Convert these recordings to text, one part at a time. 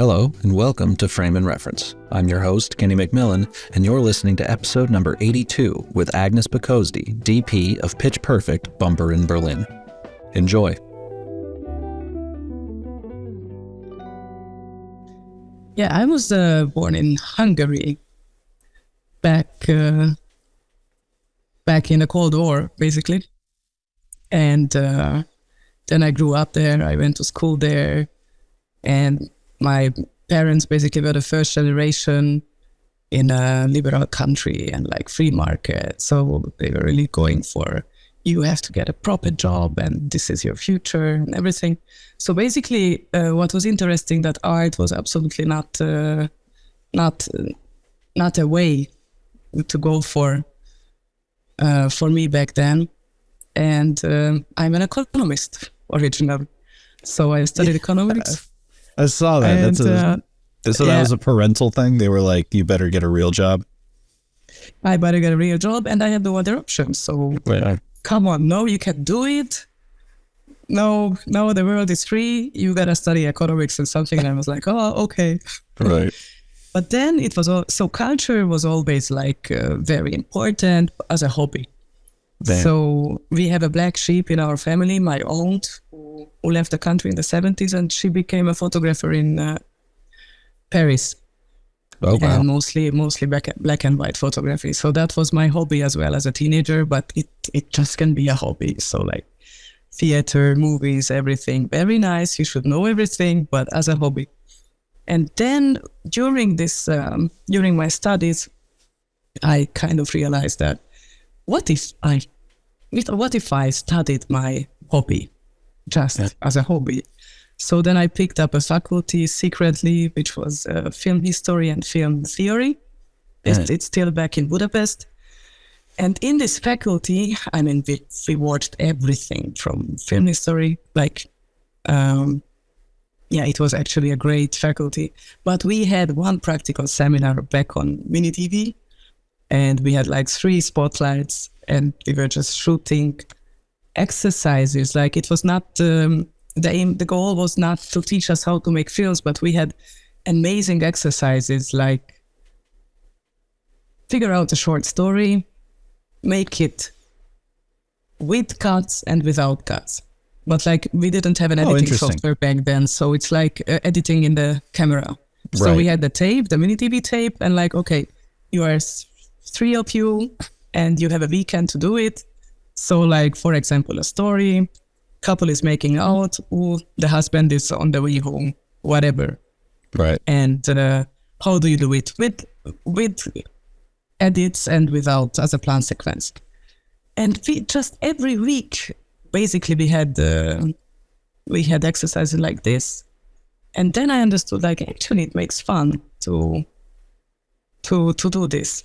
Hello, and welcome to Frame and Reference. I'm your host, Kenny McMillan, and you're listening to episode number 82 with Agnesh Pakozdi, DP of Pitch Perfect Bumper in Berlin. Enjoy. Yeah, I was born in Hungary back in the Cold War, basically. And then I grew up there. I went to school there. And my parents basically were the first generation in a liberal country and like free market. So they were really going for, you have to get a proper job and this is your future and everything. So basically what was interesting that art was absolutely not a way to go for me back then. And I'm an economist originally. So I studied economics. I saw that. And, That was a parental thing. They were like, you better get a real job. I better get a real job, and I had no other option. So come on, no, you can do it. No, the world is free. You gotta study economics and something. And I was like, oh, okay. Right. But then it was so culture was always like very important as a hobby. Damn. So we have a black sheep in our family, my aunt, who left the country in the 70s, and she became a photographer in Paris. Oh, wow. And mostly black and white photography. So that was my hobby as well as a teenager, but it just can be a hobby. So like theater, movies, everything. Very nice. You should know everything, but as a hobby. And then during my studies, I kind of realized that what if I studied my hobby just as a hobby? So then I picked up a faculty secretly, which was film history and film theory. It's still back in Budapest. And in this faculty, I mean, we watched everything from film history. Like, it was actually a great faculty. But we had one practical seminar back on mini TV. And we had like 3 spotlights and we were just shooting exercises. Like it was not, the goal was not to teach us how to make films, but we had amazing exercises like figure out a short story, make it with cuts and without cuts. But like we didn't have an editing software back then. So it's like editing in the camera. So right. We had the tape, the mini TV tape, and like, okay, you are 3 of you and you have a weekend to do it. So like, for example, a story, couple is making out, the husband is on the way home, whatever. Right. And how do you do it? With edits and without as a plan sequence. And we just every week, basically we had exercises like this. And then I understood like actually it makes fun to do this.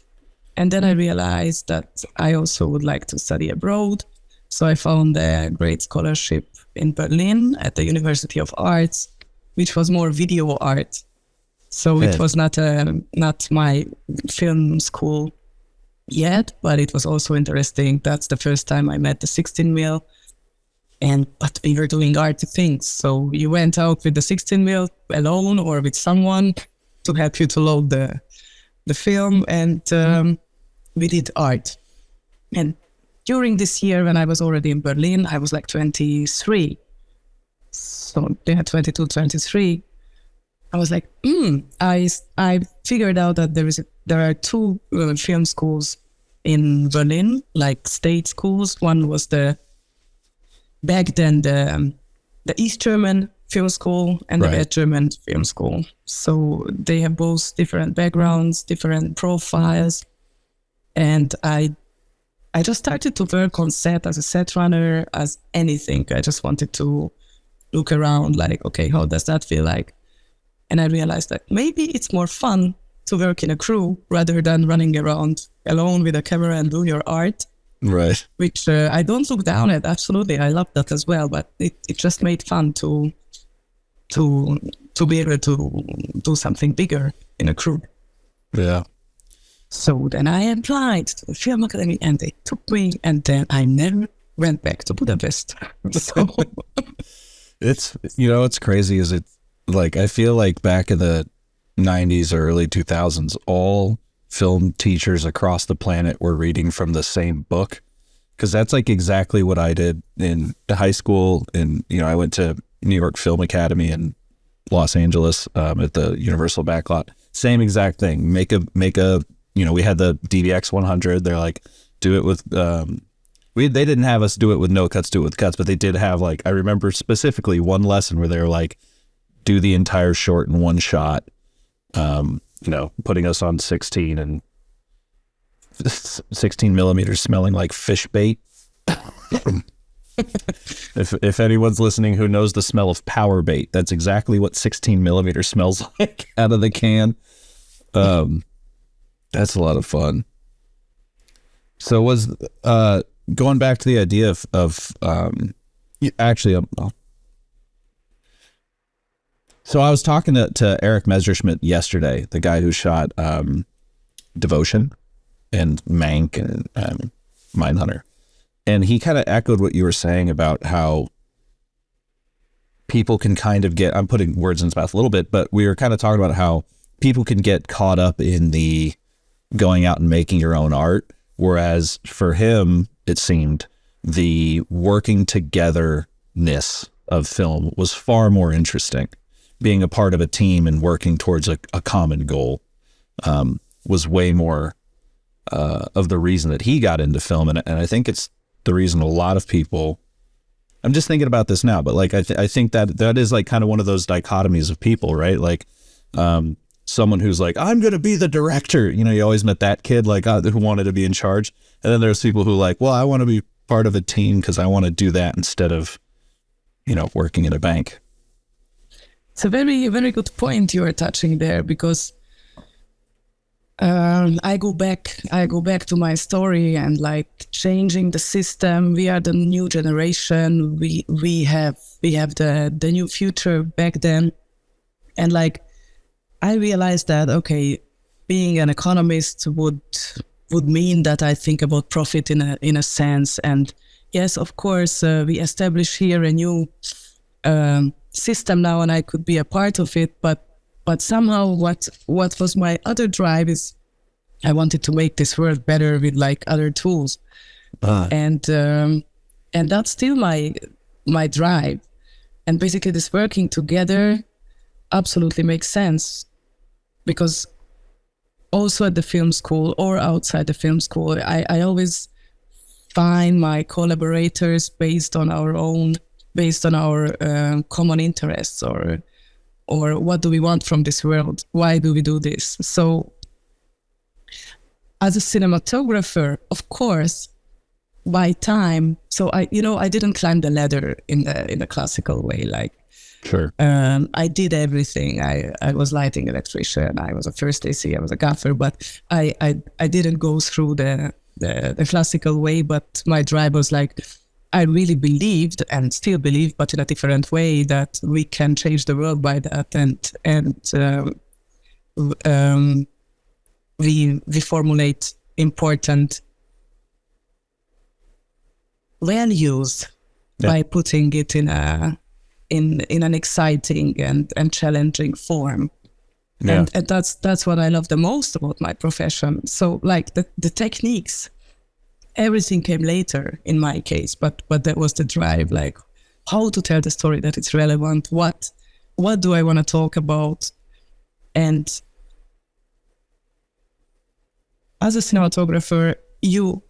And then I realized that I also would like to study abroad. So I found a great scholarship in Berlin at the University of Arts, which was more video art. So it was not my film school yet, but it was also interesting. That's the first time I met the 16mm. But we were doing arty things. So you went out with the 16mm alone or with someone to help you to load the film. And we did art. And during this year, when I was already in Berlin, I was like 23. So they had 22, 23. I was like, I figured out that there are 2 film schools in Berlin, like state schools. One was back then the East German film school and the West German film school. So they have both different backgrounds, different profiles. And I just started to work on set as a set runner, as anything. I just wanted to look around like, okay, how does that feel like? And I realized that maybe it's more fun to work in a crew rather than running around alone with a camera and do your art. Right. Which I don't look down at. Absolutely. I love that as well. But it just made fun to be able to do something bigger in a crew. Yeah. So then I applied to the Film Academy and they took me, and then I never went back to Budapest. So it's, you know, what's crazy is like I feel like back in the 90s or early 2000s, all film teachers across the planet were reading from the same book, because that's like exactly what I did in high school. And I went to New York Film Academy in Los Angeles at the Universal Backlot. Same exact thing. Make a we had the DVX 100. They're like, do it with they didn't have us do it with no cuts, do it with cuts, but they did have, like, I remember specifically one lesson where they were like, do the entire short in one shot, putting us on 16 and 16 millimeters smelling like fish bait. If anyone's listening who knows the smell of power bait, that's exactly what 16 millimeters smells like out of the can. That's a lot of fun. So was going back to the idea of actually, so I was talking to Eric Messerschmidt yesterday, the guy who shot Devotion and Mank and Mindhunter. And he kind of echoed what you were saying about how people can kind of get, I'm putting words in his mouth a little bit, but we were kind of talking about how people can get caught up in the going out and making your own art. Whereas for him, it seemed the working togetherness of film was far more interesting. Being a part of a team and working towards a common goal was way more of the reason that he got into film. And I think it's the reason a lot of people, I'm just thinking about this now, but like I think that is like kind of one of those dichotomies of people, right? Like someone who's like, I'm going to be the director. You always met that kid like who wanted to be in charge. And then there's people who like, well, I want to be part of a team because I want to do that instead of, working in a bank. It's a very, very good point you are touching there, because I go back to my story and like changing the system. We are the new generation. We have the new future back then. And like, I realized that, okay, being an economist would mean that I think about profit in a sense. And yes, of course, we establish here a new system now, and I could be a part of it. But somehow, what was my other drive is I wanted to make this world better with like other tools, and that's still my drive. And basically, this working together absolutely makes sense, because also at the film school or outside the film school, I always find my collaborators based on our common interests, or what do we want from this world? Why do we do this? So as a cinematographer, of course, by time, so I didn't climb the ladder in the classical way, like, sure. I did everything. I was lighting electrician. I was a first AC. I was a gaffer, but I didn't go through the classical way. But my drive was like, I really believed and still believe, but in a different way, that we can change the world by that, and we formulate important values by putting it in an exciting and challenging form. And that's what I love the most about my profession. So like the techniques, everything came later in my case, but that was the drive, like how to tell the story that it's relevant, what do I want to talk about. And as a cinematographer, you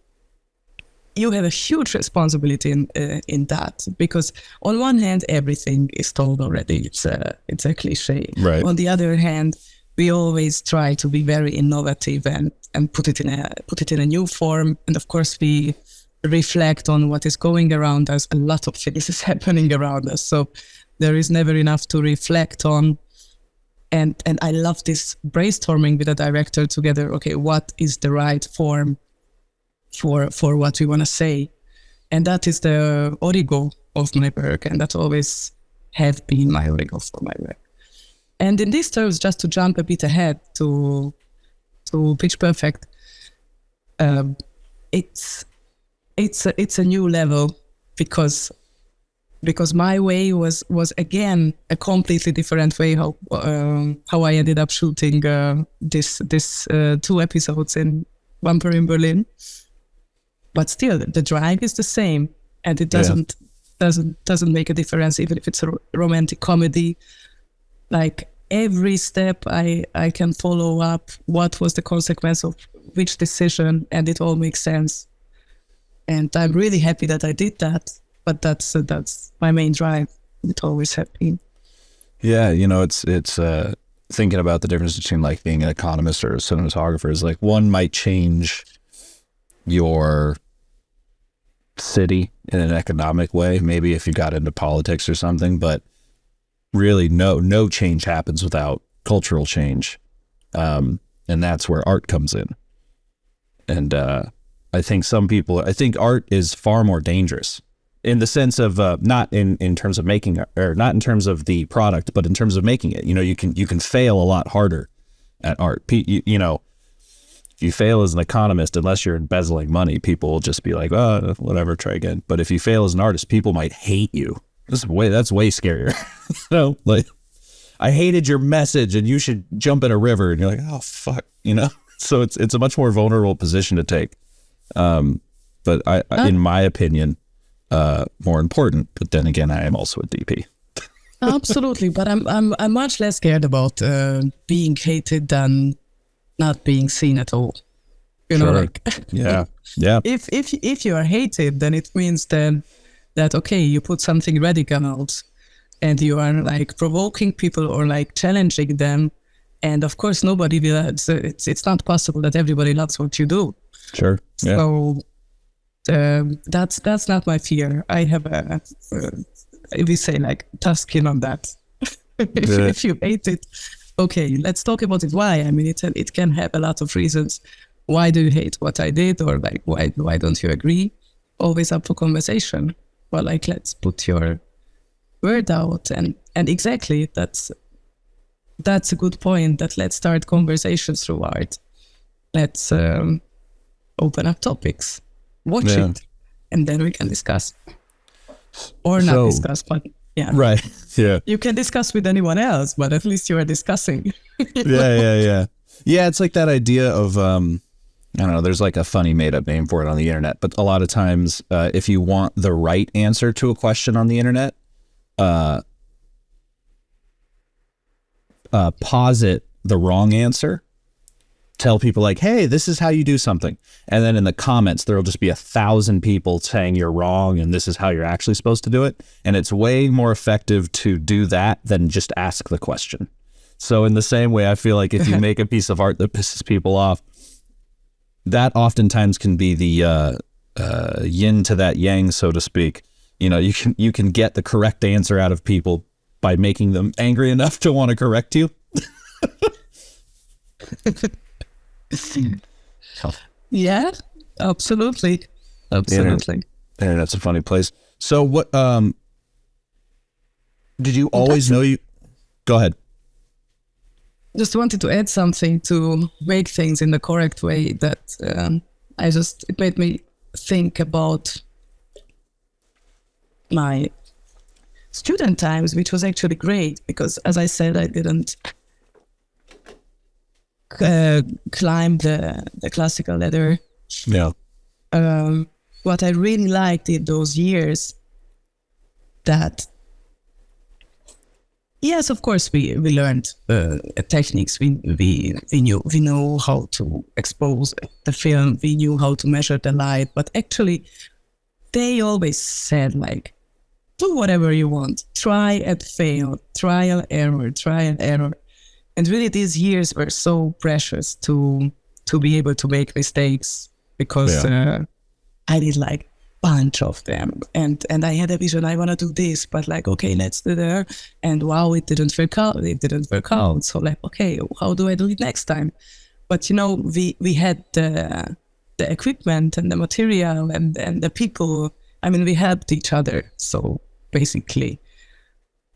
have a huge responsibility in that, because on one hand, everything is told already. It's a cliche. Right. On the other hand, we always try to be very innovative and put it in a new form. And of course, we reflect on what is going around us. A lot of things is happening around us, so there is never enough to reflect on. And I love this brainstorming with a director together. Okay, what is the right form for what we want to say? And that is the origo of my work, and that always have been my origo for my work. And in these terms, just to jump a bit ahead to Pitch Perfect, it's a new level, because because my way was again a completely different way how I ended up shooting this 2 episodes in Bumper in Berlin. But still, the drive is the same, and it doesn't make a difference even if it's a romantic comedy. Like every step I can follow up what was the consequence of which decision, and it all makes sense. And I'm really happy that I did that. But that's my main drive. It always has been. Yeah, it's thinking about the difference between like being an economist or a cinematographer is like one might change your city in an economic way, maybe if you got into politics or something, but really no change happens without cultural change. And that's where art comes in. And I think art is far more dangerous in the sense of not in terms of making, or not in terms of the product, but in terms of making it. You can fail a lot harder at art. If you fail as an economist, unless you're embezzling money, people will just be like, oh, whatever, try again. But if you fail as an artist, people might hate you. That's way scarier. Like, I hated your message and you should jump in a river, and you're like, oh fuck, So it's a much more vulnerable position to take. But in my opinion, more important. But then again, I am also a DP. Absolutely, but I'm much less scared about being hated than not being seen at all. Sure. Yeah. If you are hated, then it means then that okay, you put something radical out, and you are like provoking people or like challenging them, and of course nobody will. It's not possible that everybody loves what you do. Sure. Yeah. So that's not my fear. I have we say like tough skin on that. If you hate it, okay, let's talk about it. Why? I mean, it can have a lot of reasons. Why do you hate what I did, or like why don't you agree? Always up for conversation. Well, like let's put your word out, and exactly that's a good point. That let's start conversations through art. Let's open up topics, watch it, and then we can discuss, or not discuss, but. Yeah. Right. Yeah. You can discuss with anyone else, but at least you are discussing. Yeah. It's like that idea of, I don't know, there's like a funny made up name for it on the internet, but a lot of times, if you want the right answer to a question on the internet, posit the wrong answer. Tell people like, hey, this is how you do something. And then in the comments, there'll just be 1,000 people saying you're wrong and this is how you're actually supposed to do it. And it's way more effective to do that than just ask the question. So in the same way, I feel like if you make a piece of art that pisses people off, that oftentimes can be the yin to that yang, so to speak. You can get the correct answer out of people by making them angry enough to want to correct you. Yeah, absolutely. Internet's a funny place. So what did you always know you go ahead? Just wanted to add something to make things in the correct way, that it made me think about my student times, which was actually great because, as I said, I didn't climb the classical ladder. Yeah. What I really liked in those years, that yes, of course we learned techniques. We knew how to expose the film. We knew how to measure the light. But actually, they always said like, do whatever you want. Try and fail. Trial and error. And really, these years were so precious to be able to make mistakes, because I did like bunch of them, and I had a vision. I want to do this, but like, okay, let's do that. And wow, it didn't work out. So like, okay, how do I do it next time? But we had the equipment and the material and the people. I mean, we helped each other. So basically,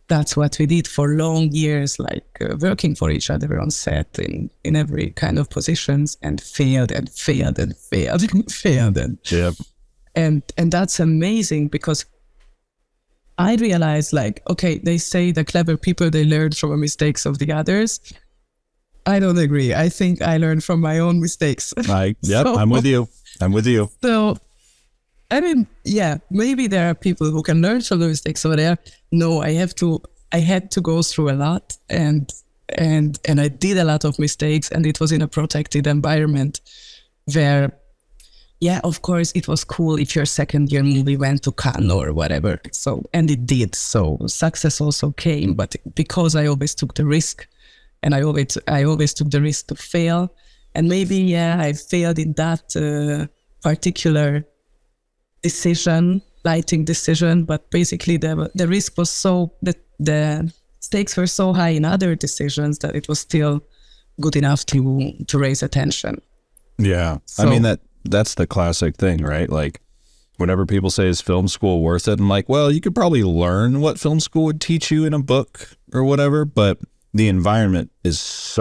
that's what we did for long years, like working for each other on set in every kind of positions, and failed. Yeah. And that's amazing, because I realized like, okay, they say the clever people, they learn from the mistakes of the others. I don't agree. I think I learned from my own mistakes. Yep, I'm with you. I'm with you. So, I mean, yeah, maybe there are people who can learn from the mistakes over there. No, I had to go through a lot, and I did a lot of mistakes, and it was in a protected environment where, yeah, of course, it was cool if your second year movie went to Cannes or whatever. So, and it did. So success also came, but because I always took the risk, and I always took the risk to fail, and maybe, yeah, I failed in that particular decision, lighting decision, but basically the risk was so, the stakes were so high in other decisions that it was still good enough to raise attention. Yeah. So, I mean, that's the classic thing, right? Like whenever people say, is film school worth it? I'm like, well, you could probably learn what film school would teach you in a book or whatever, but the environment is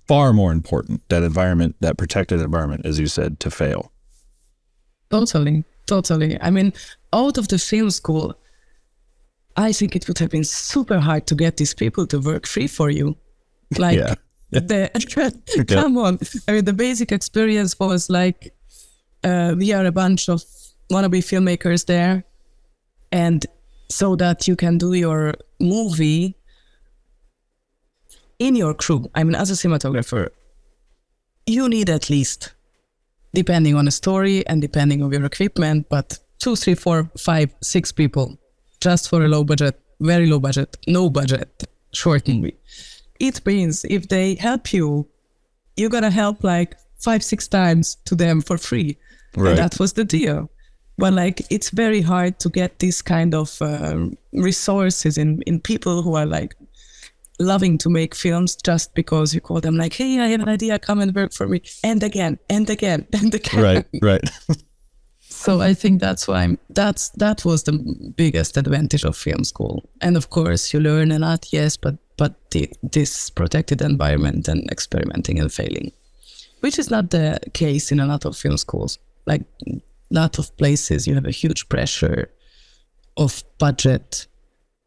far more important. That environment, that protected environment, as you said, to fail. Totally. I mean, out of the film school, I think it would have been super hard to get these people to work free for you. Like, come on. I mean, the basic experience was like, we are a bunch of wannabe filmmakers there, and so that you can do your movie in your crew. I mean, as a cinematographer, you need at least, depending on the story and depending on your equipment, but 2, 3, 4, 5, 6 people just for a low budget, very low budget, no budget short movie. It means if they help you, you're gonna help like 5, 6 times to them for free. Right. And that was the deal. But like, it's very hard to get this kind of resources in people who are like loving to make films just because you call them like, hey, I have an idea, come and work for me. And again, and again, and again. Right. So I think that's why that was the biggest advantage of film school. And of course, you learn a lot, yes, but this protected environment and experimenting and failing, which is not the case in a lot of film schools. Like a lot of places, you have a huge pressure of budget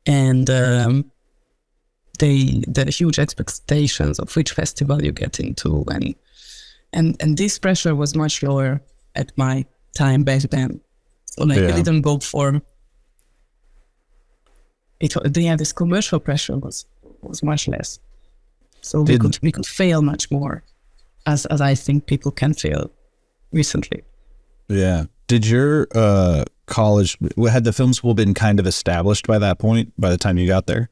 and the huge expectations of which festival you get into, and this pressure was much lower at my time back then. So like, I didn't go for it. This commercial pressure was much less. So we could fail much more, as I think people can fail recently. Yeah. Did your college, had the film school been kind of established by that point, by the time you got there?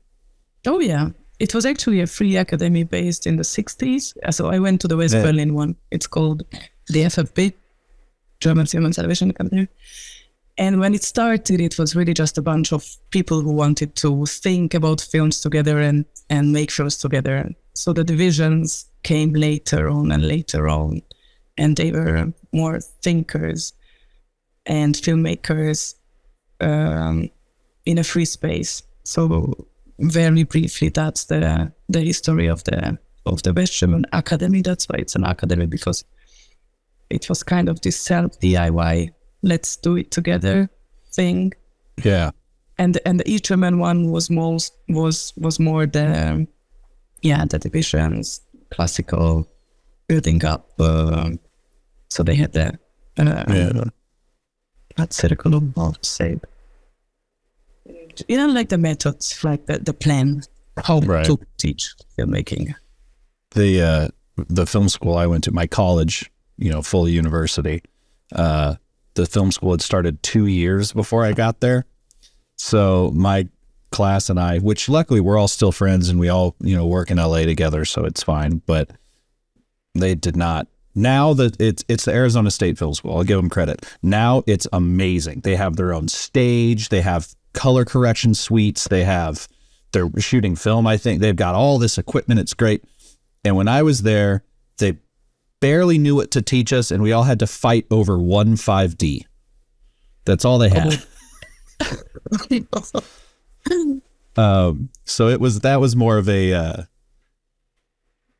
Oh yeah. It was actually a free academy based in the 60s. So I went to the West Berlin one. It's called the FFB, German Film and Television Academy. And when it started, it was really just a bunch of people who wanted to think about films together and make films together. So the divisions came later on, and they were more thinkers and filmmakers in a free space. So very briefly, that's the history of the West German Academy. That's why it's an academy, because it was kind of this self DIY, let's do it together thing. Yeah. And the East German one was more the divisions, classical, building up. So they had the not circle of both, say, like the methods, like the plan, how to teach filmmaking. The film school I went to, my college, full university, the film school had started 2 years before I got there. So my class and I, which luckily we're all still friends and we all, work in LA together, so it's fine, but they did not. Now that it's the Arizona State Film School, I'll give them credit. Now it's amazing. They have their own stage. They have color correction suites. They're shooting film. I think they've got all this equipment. It's great. And when I was there, they barely knew what to teach us, and we all had to fight over 1.5D. That's all they had. So that was more of a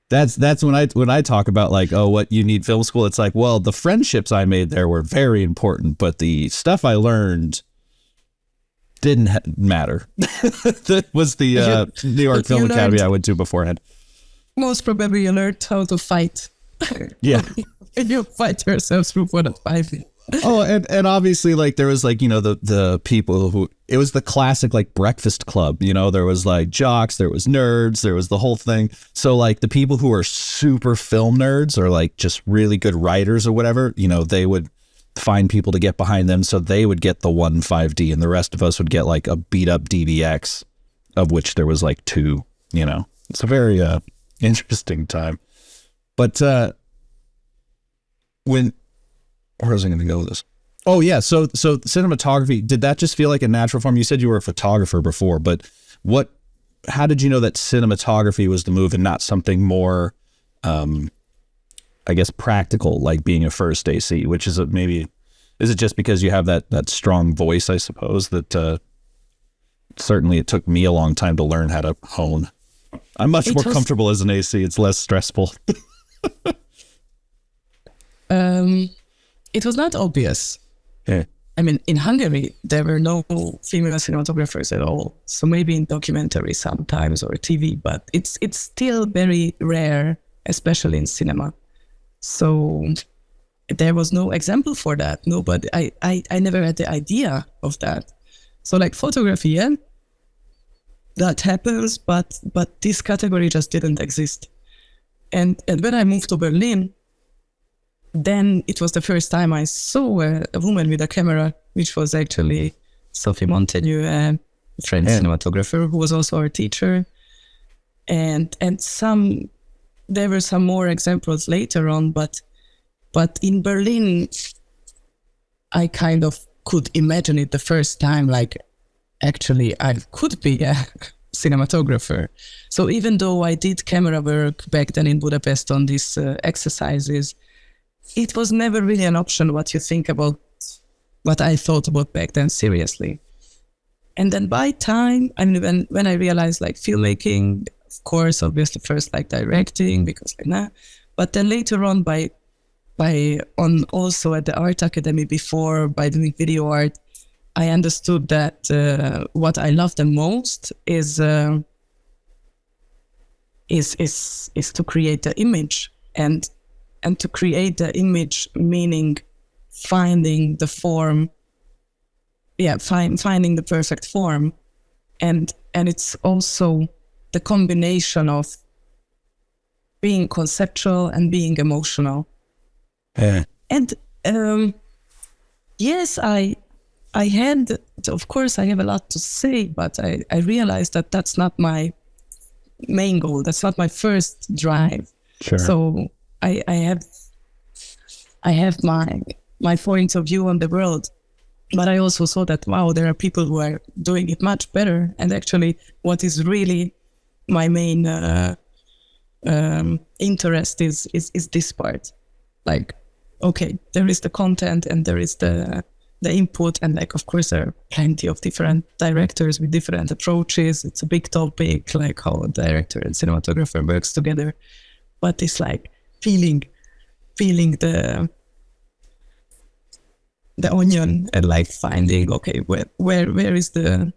that's when I talk about like, oh, what you need film school. It's like, well, the friendships I made there were very important, but the stuff I learned didn't matter. That was the New York Film Academy I went to beforehand. Most probably you learned how to fight. Yeah. And you fight yourself through 4 to 5. Oh, and obviously, like, there was, like, you know, the people who, it was the classic, like, breakfast club, you know, there was, like, jocks, there was nerds, there was the whole thing. So, like, the people who are super film nerds or, like, just really good writers or whatever, you know, they would find people to get behind them, so they would get the 1.5D, and the rest of us would get, like, a beat-up DVX, of which there was, like, 2, you know. It's a very interesting time. But where was I going to go with this? Oh yeah, so cinematography, did that just feel like a natural form? You said you were a photographer before, but how did you know that cinematography was the move and not something more, I guess, practical, like being a first AC, which is is it just because you have that strong voice, I suppose, that certainly it took me a long time to learn how to hone. I'm much more comfortable as an AC. It's less stressful. It was not obvious. Yeah. I mean, in Hungary, there were no female cinematographers at all. So maybe in documentary sometimes or TV, but it's still very rare, especially in cinema. So there was no example for that. Nobody, I never had the idea of that. So like photography, yeah, that happens, but this category just didn't exist. And when I moved to Berlin, then it was the first time I saw a woman with a camera, which was actually Sophie Montaigne, a French cinematographer who was also our teacher. And there were some more examples later on, but in Berlin, I kind of could imagine it the first time, like, actually, I could be a cinematographer. So even though I did camera work back then in Budapest on these exercises, it was never really an option what you think about, what I thought about back then seriously. And then by time, I mean, when I realized like filmmaking, of course, obviously first like directing, because like that, but then later on on also at the art academy before, by doing video art, I understood that what I love the most is to create the image, and to create the image, meaning finding the form, finding the perfect form, and it's also the combination of being conceptual and being emotional. Yeah. And yes, I had, of course, I have a lot to say, but I realized that that's not my main goal. That's not my first drive. Sure. So I have my point of view on the world, but I also saw that, wow, there are people who are doing it much better. And actually, what is really my main interest is this part. Like, okay, there is the content and there is the input, and like, of course, there are plenty of different directors with different approaches. It's a big topic, like how a director and cinematographer works together. But it's like feeling the onion and like finding, okay, where is the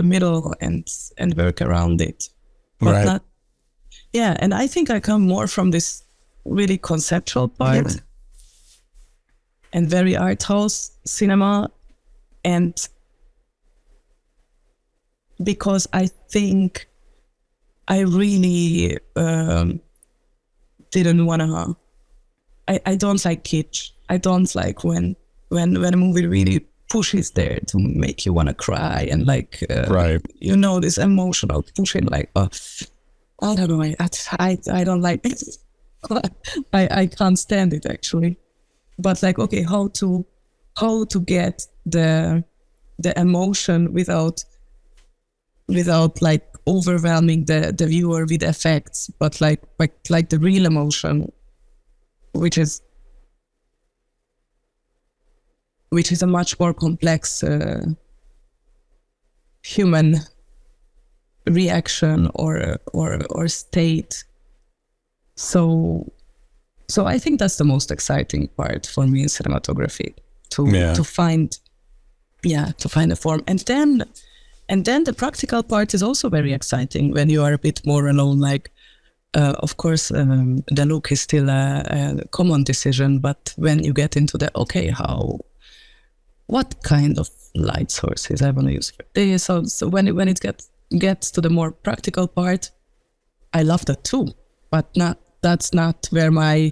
middle, and work around it. But right. not, yeah, and I think I come more from this really conceptual part and very art house cinema, and because I think I really didn't wanna. I don't like kitsch. I don't like when a movie really pushes there to make you wanna cry, and like right. You know, this emotional pushing, like I don't know. I don't like it. I can't stand it actually. But like, okay, how to get the emotion without like overwhelming the viewer with effects, but like the real emotion, which is a much more complex human reaction or state. So I think that's the most exciting part for me in cinematography, to find to find a form. And then the practical part is also very exciting when you are a bit more alone. Like, of course, the look is still a common decision, but when you get into the, what kind of light sources I want to use for this? So when it gets to the more practical part, I love that too, but that's not where my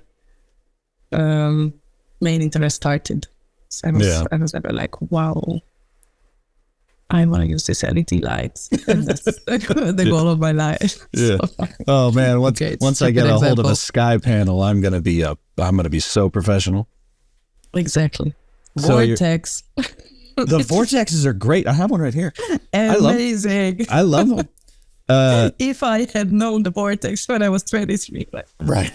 main interest started. So I was never like, wow, I want to use this LED light. And that's the goal of my life. Yeah. So, Oh man, once I get a hold of a sky panel, I'm gonna be so professional. Exactly. So Vortex. the vortexes are great. I have one right here. Amazing. I love them. If I had known the vortex when I was 23, like, Right.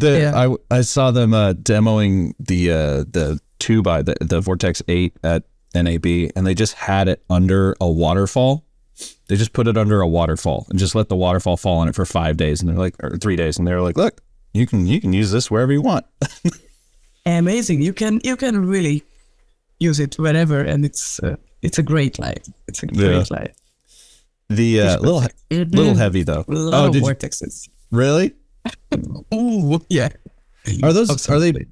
Yeah. I saw them demoing the 2x the Vortex 8 at NAB, and they just had it under a waterfall. They just put it under a waterfall and just let the waterfall fall on it for 5 days, and they're like, or 3 days, and they're like, look, you can use this wherever you want. Amazing. You can really use it wherever, and it's a great light. It's a great light. The little heavy though. A lot of did vortexes. you really? Ooh, yeah. Are they? Absolutely.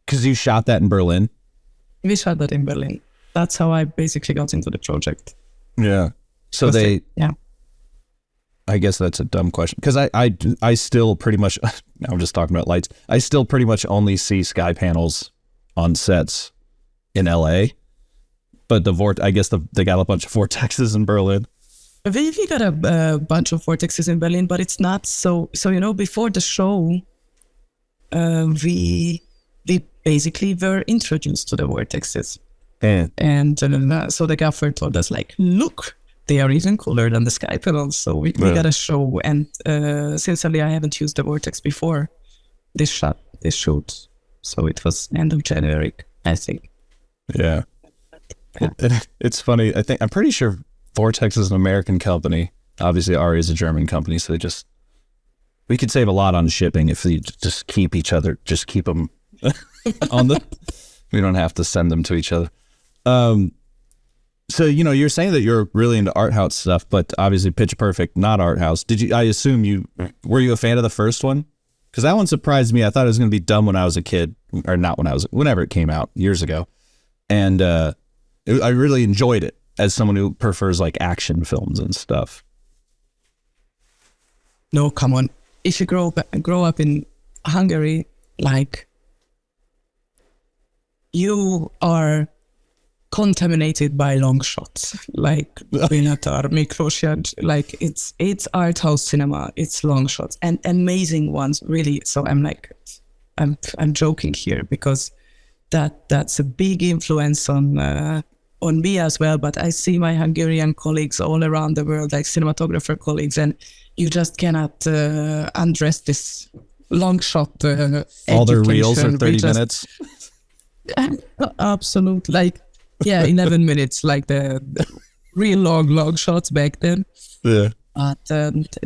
Because you shot that in Berlin. We shot that in Berlin. That's how I basically got into the project. Yeah. So yeah. I guess that's a dumb question, because I still pretty much, now I'm just talking about lights, I still pretty much only see sky panels on sets in LA, but I guess they got a bunch of vortexes in Berlin. We got a bunch of vortexes in Berlin, but it's not so before the show, we basically were introduced to the vortexes. And so the gaffer told us, like, look, they are even cooler than the sky panels. So we got a show. And sincerely, I haven't used the vortex before this shoot. So it was end of January, I think. Yeah. It's funny. I'm pretty sure Vortex is an American company. Obviously, Ari is a German company. So we could save a lot on shipping if we just keep them on we don't have to send them to each other. So, you're saying that you're really into art house stuff, but obviously Pitch Perfect, not art house. I assume were you a fan of the first one? Because that one surprised me. I thought it was going to be dumb when I was a kid, or not whenever it came out years ago. And I really enjoyed it as someone who prefers like action films and stuff. No, come on. If you grow up in Hungary, like, you are contaminated by long shots, like Benatar, Miklós, like it's art house cinema, it's long shots and amazing ones, really. So I'm joking here because that's a big influence on me as well. But I see my Hungarian colleagues all around the world, like cinematographer colleagues, and you just cannot undress this long shot. All their reels are 30 minutes. Absolutely, like 11 minutes, like the real long shots back then. Yeah, but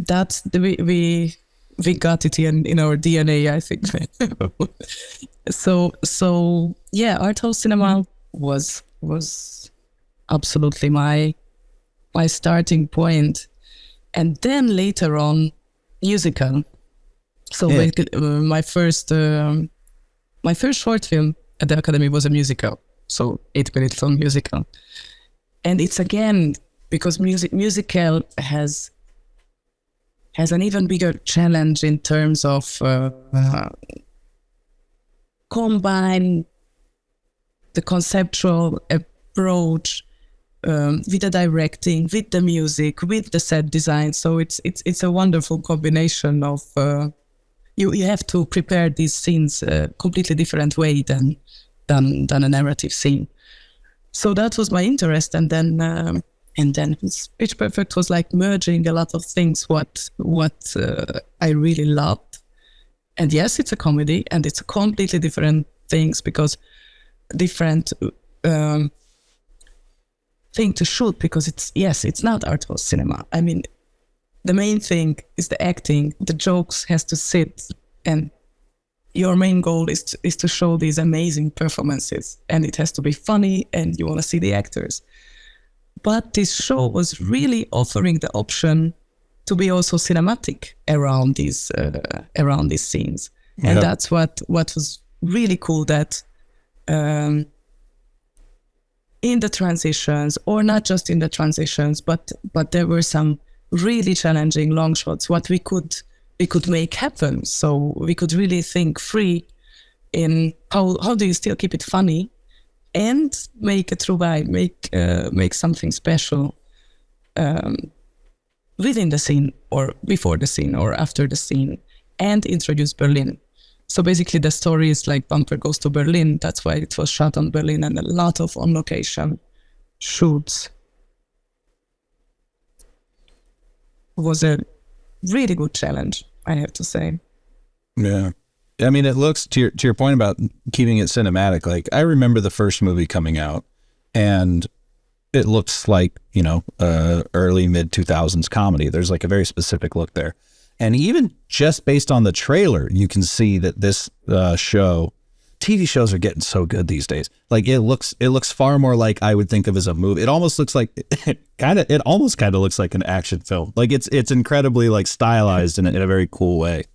that's we got it in our DNA, I think. so yeah, art house cinema was absolutely my starting point, and then later on musical. So my first short film at the Academy was a musical, so 8-minute film musical. And it's again because musical has an even bigger challenge in terms of combine the conceptual approach with the directing, with the music, with the set design. So it's a wonderful combination of you have to prepare these scenes a completely different way than a narrative scene. So that was my interest, and then Pitch Perfect was like merging a lot of things what I really loved. And yes, it's a comedy, and it's a completely different things because different thing to shoot, because it's not art house cinema. I mean, the main thing is the acting. The jokes has to sit and your main goal is to show these amazing performances, and it has to be funny, and you want to see the actors. But this show was really offering the option to be also cinematic around these scenes, and that's what was really cool. That in the transitions, or not just in the transitions, but there were some really challenging long shots. What we could make happen, so we could really think free in how do you still keep it funny and make a true vibe, make something special within the scene, or before the scene, or after the scene, and introduce Berlin. So basically the story is like Bumper goes to Berlin. That's why it was shot on Berlin, and a lot of on-location shoots. It was a really good challenge, I have to say. Yeah. I mean, it looks, to your point about keeping it cinematic, like I remember the first movie coming out, and it looks like, you know, early mid 2000s comedy. There's like a very specific look there. And even just based on the trailer, you can see that this show, TV shows are getting so good these days. Like it looks far more like I would think of as a movie. It almost looks like it almost kind of looks like an action film. Like it's incredibly like stylized in a very cool way.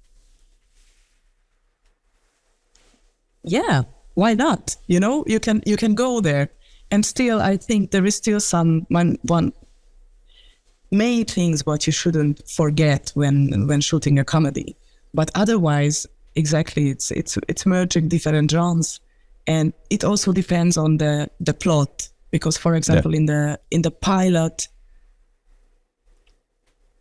Yeah, why not? You know, you can go there, and still, I think there is still one main things what you shouldn't forget when shooting a comedy. But otherwise, exactly, it's merging different genres, and it also depends on the plot. Because, for example, in the pilot,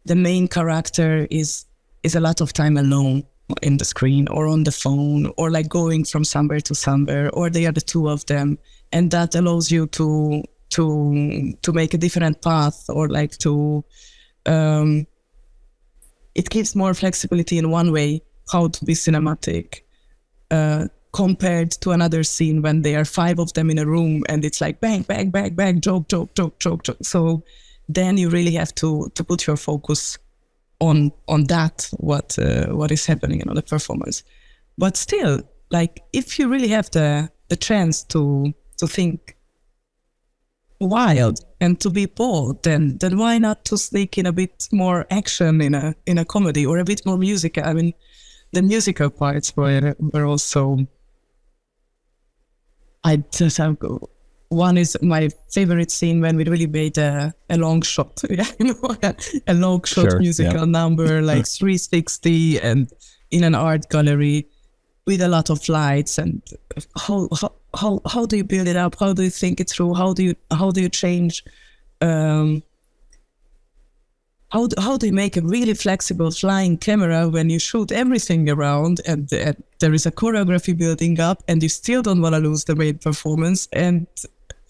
the main character is a lot of time alone in the screen, or on the phone, or like going from somewhere to somewhere, or they are the two of them, and that allows you to make a different path, or like to it gives more flexibility in one way how to be cinematic compared to another scene when there are 5 of them in a room and it's like bang bang bang bang, joke joke joke joke joke. So then you really have to put your focus on that, what is happening in the performance. But still, like, if you really have the chance to think wild and to be bold, then why not to sneak in a bit more action in a comedy, or a bit more music? I mean, the musical parts were also. I just have one is my favorite scene when we really made a long shot, a long shot musical number, like 360, and in an art gallery with a lot of lights. And how do you build it up? How do you think it through? How do you change? How do you make a really flexible flying camera when you shoot everything around, and there is a choreography building up, and you still don't want to lose the main performance, and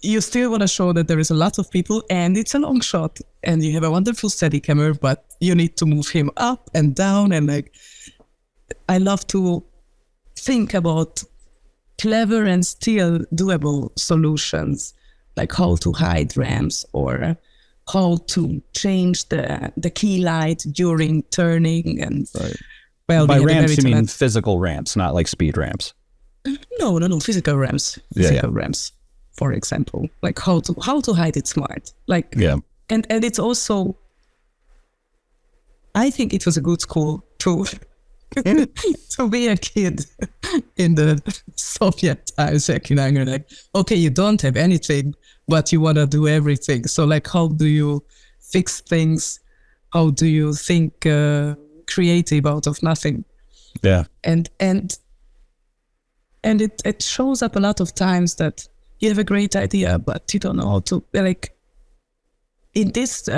you still want to show that there is a lot of people, and it's a long shot, and you have a wonderful steady camera, but you need to move him up and down. And like, I love to think about clever and still doable solutions, like how to hide ramps, or how to change the key light during turning. And well, by ramps you mean physical ramps, not like speed ramps? No, physical ramps. Ramps, for example, like how to hide it smart. Like, and it's also, I think it was a good school to to be a kid in the Soviet times, like, okay, you don't have anything, but you want to do everything. So like, how do you fix things? How do you think creative out of nothing? Yeah. And it shows up a lot of times that you have a great idea, but you don't know how to, like, in this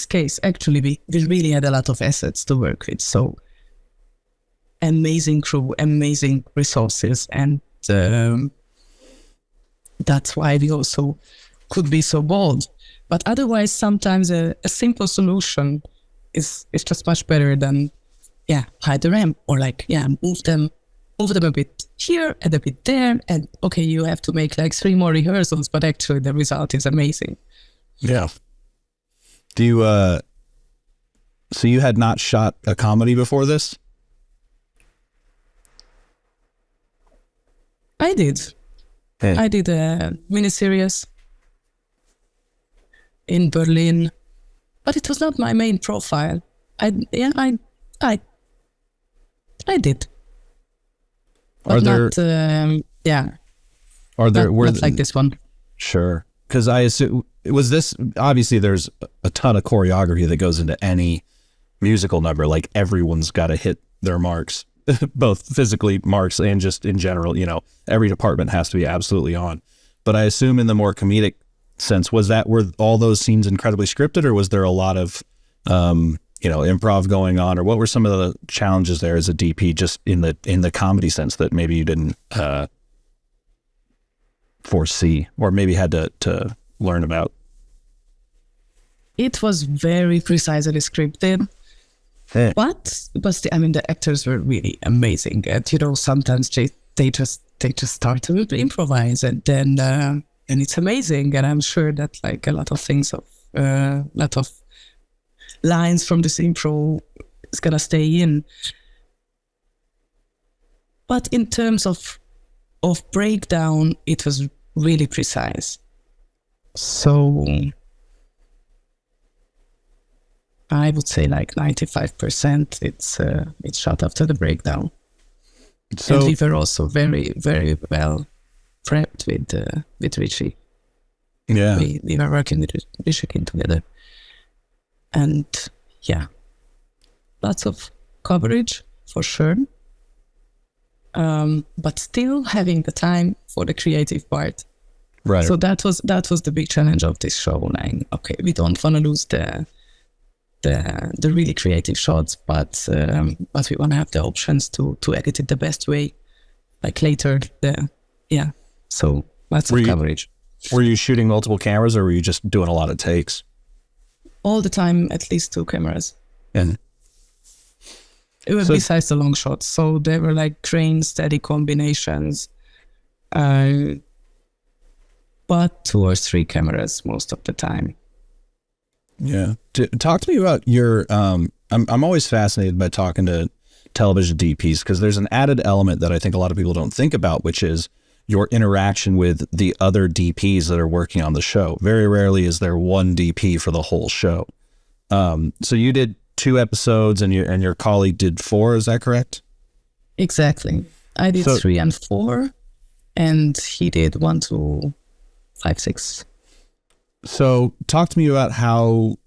case, actually, we really had a lot of assets to work with. So amazing crew, amazing resources, and that's why we also could be so bold. But otherwise, sometimes a simple solution is just much better than hide the ramp, or like move them a bit here and a bit there, and okay, you have to make like 3 more rehearsals, but actually the result is amazing. Yeah. Do you so you had not shot a comedy before this? I did. Hey. I did a miniseries in Berlin, but it was not my main profile. I did. But not, Are there not like this one. Sure. Because I assume, was this, obviously there's a ton of choreography that goes into any musical number. Like everyone's got to hit their marks, both physically marks and just in general, you know, every department has to be absolutely on. But I assume in the more comedic sense, were all those scenes incredibly scripted, or was there a lot of, you know, improv going on, or what were some of the challenges there as a DP, just in the comedy sense that maybe you didn't, foresee, or maybe had to learn about? It was very precisely scripted, but I mean, the actors were really amazing. And, you know, sometimes they just start to improvise, and then and it's amazing. And I'm sure that like a lot of things, lot of lines from this improv is gonna stay in. But in terms of breakdown, it was really precise. So I would say like 95% it's shot after the breakdown. So, and we were also very, very well prepped with Richie. Yeah, we were working with Richie together, and yeah, lots of coverage for sure. But still having the time for the creative part. Right. So that was the big challenge of this show. Like, okay, we don't want to lose the really creative shots, but we want to have the options to edit it the best way, like later. So lots of coverage. Were you shooting multiple cameras, or were you just doing a lot of takes? All the time, at least 2 cameras. And it was besides the long shots, so they were like crane steady combinations, but 2 or 3 cameras most of the time. Yeah. Talk to me about your, I'm always fascinated by talking to television DPs, because there's an added element that I think a lot of people don't think about, which is your interaction with the other DPs that are working on the show. Very rarely is there one DP for the whole show. So you did 2 episodes, and your colleague did 4, is that correct? Exactly. I did 3 and 4, and he did 1 to 5, 6. So talk to me about how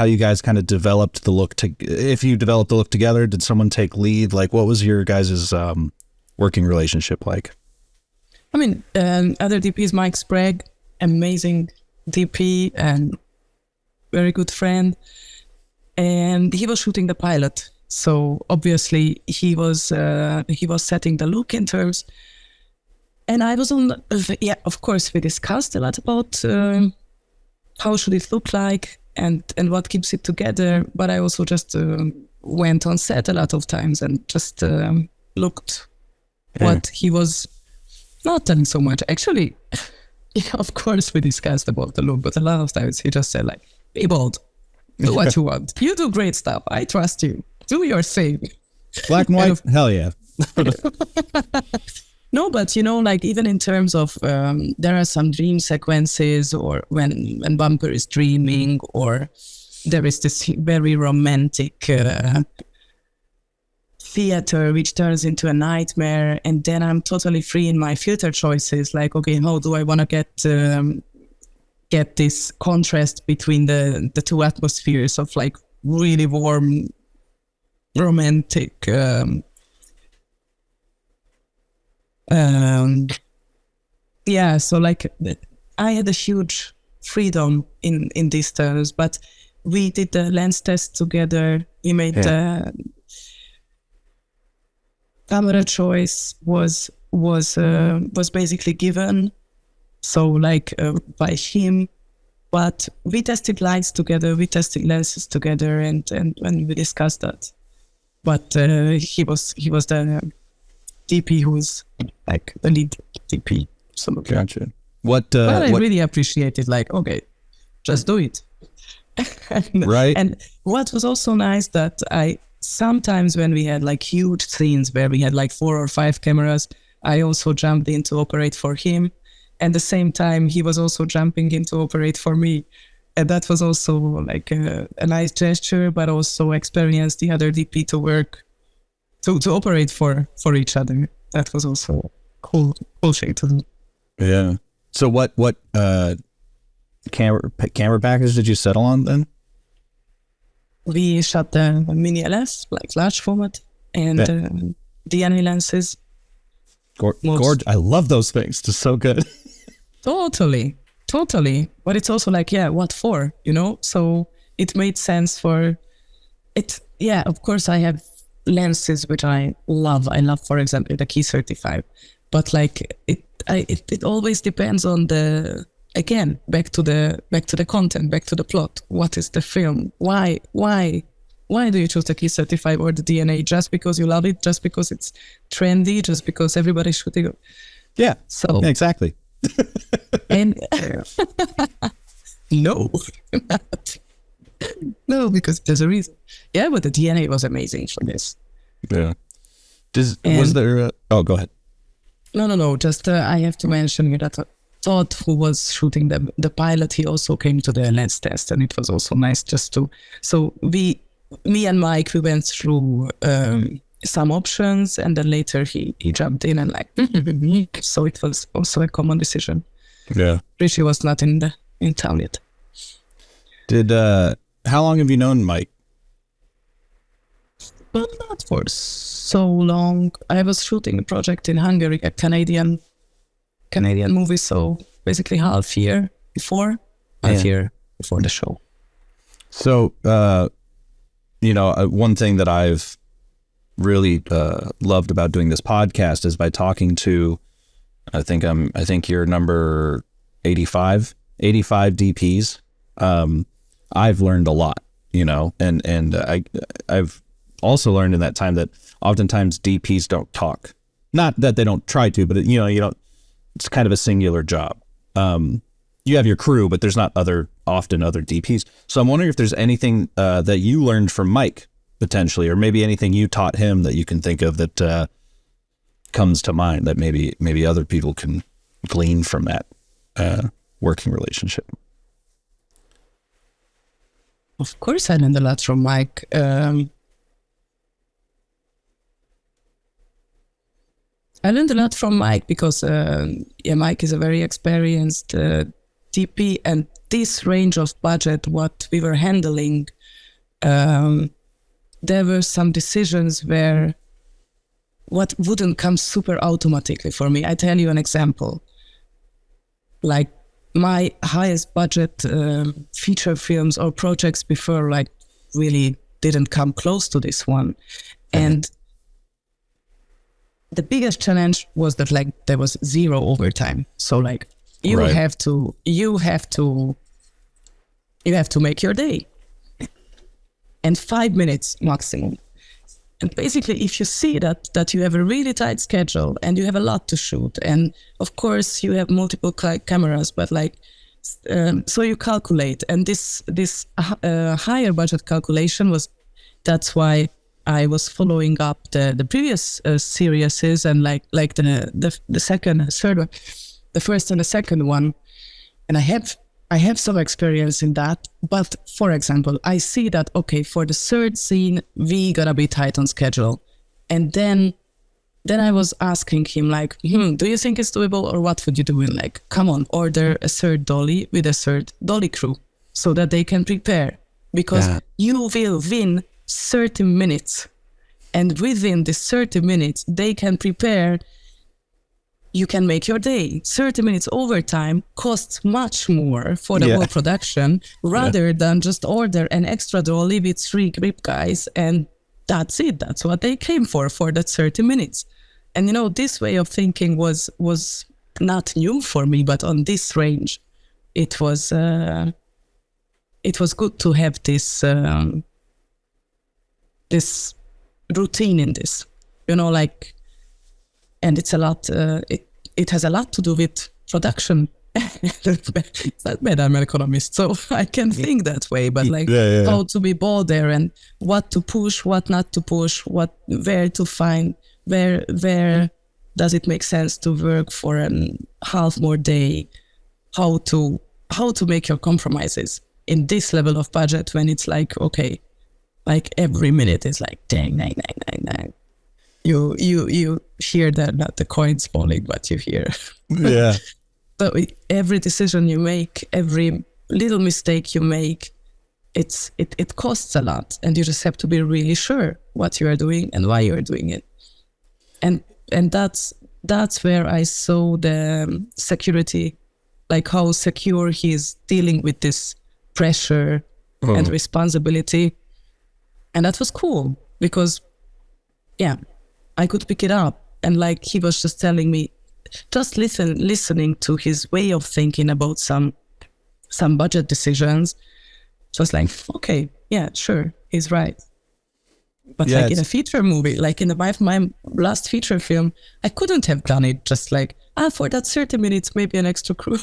you guys kind of developed the look. If you developed the look together, did someone take lead? Like, what was your guys' working relationship like? I mean, other DP is Mike Sprague, amazing DP and very good friend. And he was shooting the pilot. So obviously he was setting the look in terms. And I was on, of course, we discussed a lot about how should it look like and what keeps it together. But I also just went on set a lot of times and just looked what he was not done so much. Actually, of course, we discussed about the look, but a lot of times he just said like, be bold, do what you want. You do great stuff. I trust you. Do your thing. Black and white? Hell yeah. No, but you know, like even in terms of, there are some dream sequences, or when Bumper is dreaming, or there is this very romantic theater which turns into a nightmare, and then I'm totally free in my filter choices. Like, okay, how do I want to get this contrast between the 2 atmospheres of like really warm, romantic. So like I had a huge freedom in these terms, but we did the lens test together. We made the camera choice was basically given, so like by him. But we tested lights together, we tested lenses together, and when we discussed that. But he was the DP who's like the lead DP. So gotcha. But I really appreciated, like, okay, just do it. Right. And what was also nice that I sometimes when we had like huge scenes where we had like 4 or 5 cameras, I also jumped in to operate for him. And the same time, he was also jumping in to operate for me. And that was also like a nice gesture, but also experience the other DP to work, to operate for each other. That was also cool thing to do. Yeah. So what camera package did you settle on then? We shot the mini LF, like large format, and DNA lenses. Gorge. I love those things. They're so good. Totally. But it's also like, what for, So it made sense for it. Yeah, of course I have lenses which I love. I love, for example, the Key 35. But like it always depends on the, again, back to the content, back to the plot. What is the film? Why do you choose the Key 35 or the DNA? Just because you love it? Just because it's trendy? Just because everybody's shooting it? Yeah. So yeah, exactly. And no, no, because there's a reason. Yeah, but the DNA was amazing for this. Yeah. Was there? Oh, go ahead. No. Just I have to mention that Todd, who was shooting the pilot, he also came to the lens test, and it was also nice just to. So me and Mike, we went through some options, and then later he jumped in and like. So it was also a common decision. Yeah. Richie was not in town yet. How long have you known Mike? But not for so long. I was shooting a project in Hungary, a Canadian movie, so basically half year before the show. So, one thing that I've really loved about doing this podcast is by talking to, I think you're number 85 DPs. I've learned a lot, and I've also learned in that time that oftentimes DPs don't talk. Not that they don't try to, but you don't. It's kind of a singular job. You have your crew, but there's not often other DPs. So I'm wondering if there's anything that you learned from Mike potentially, or maybe anything you taught him that you can think of that comes to mind that maybe other people can glean from that working relationship. Of course, I learned a lot from Mike. I learned a lot from Mike because Mike is a very experienced DP, and this range of budget, what we were handling, there were some decisions where what wouldn't come super automatically for me. I tell you an example. Like my highest budget feature films or projects before, like really didn't come close to this one. And the biggest challenge was that like there was zero overtime. So like you have to make your day. And 5 minutes maximum. And basically, if you see that you have a really tight schedule and you have a lot to shoot, and of course you have multiple cameras, but like, so you calculate, and this higher budget calculation that's why I was following up the previous series and like the second, third one, the first and the second one, and I have some experience in that, but for example, I see that, okay, for the third scene, we gotta be tight on schedule. And then I was asking him like, do you think it's doable, or what would you do? And like, come on, order a third dolly with a third dolly crew so that they can prepare, because you will win 30 minutes. And within this 30 minutes, they can prepare. You can make your day. 30 minutes overtime costs much more for the whole production rather than just order an extra dolly with 3 grip guys, and that's it. That's what they came for that 30 minutes. And this way of thinking was not new for me, but on this range, it was good to have this this routine in this, and it's a lot. It has a lot to do with production. It's not bad. I'm an economist, so I can think that way. But how to be bold there, and what to push, what not to push, where to find, where does it make sense to work for an half more day? How to make your compromises in this level of budget when it's like, okay, like every minute is like dang, dang, dang, dang, dang. You hear that, not the coins falling, but you hear. Yeah. So every decision you make, every little mistake you make, it costs a lot, and you just have to be really sure what you are doing and why you are doing it. And that's where I saw the security, like how secure he's dealing with this pressure and responsibility. And that was cool because, yeah, I could pick it up. And like he was just telling me, just listening to his way of thinking about some budget decisions, just like, okay, yeah, sure, he's right. But yeah, like in a feature movie, like in my last feature film, I couldn't have done it just like, for that 30 minutes, maybe an extra crew.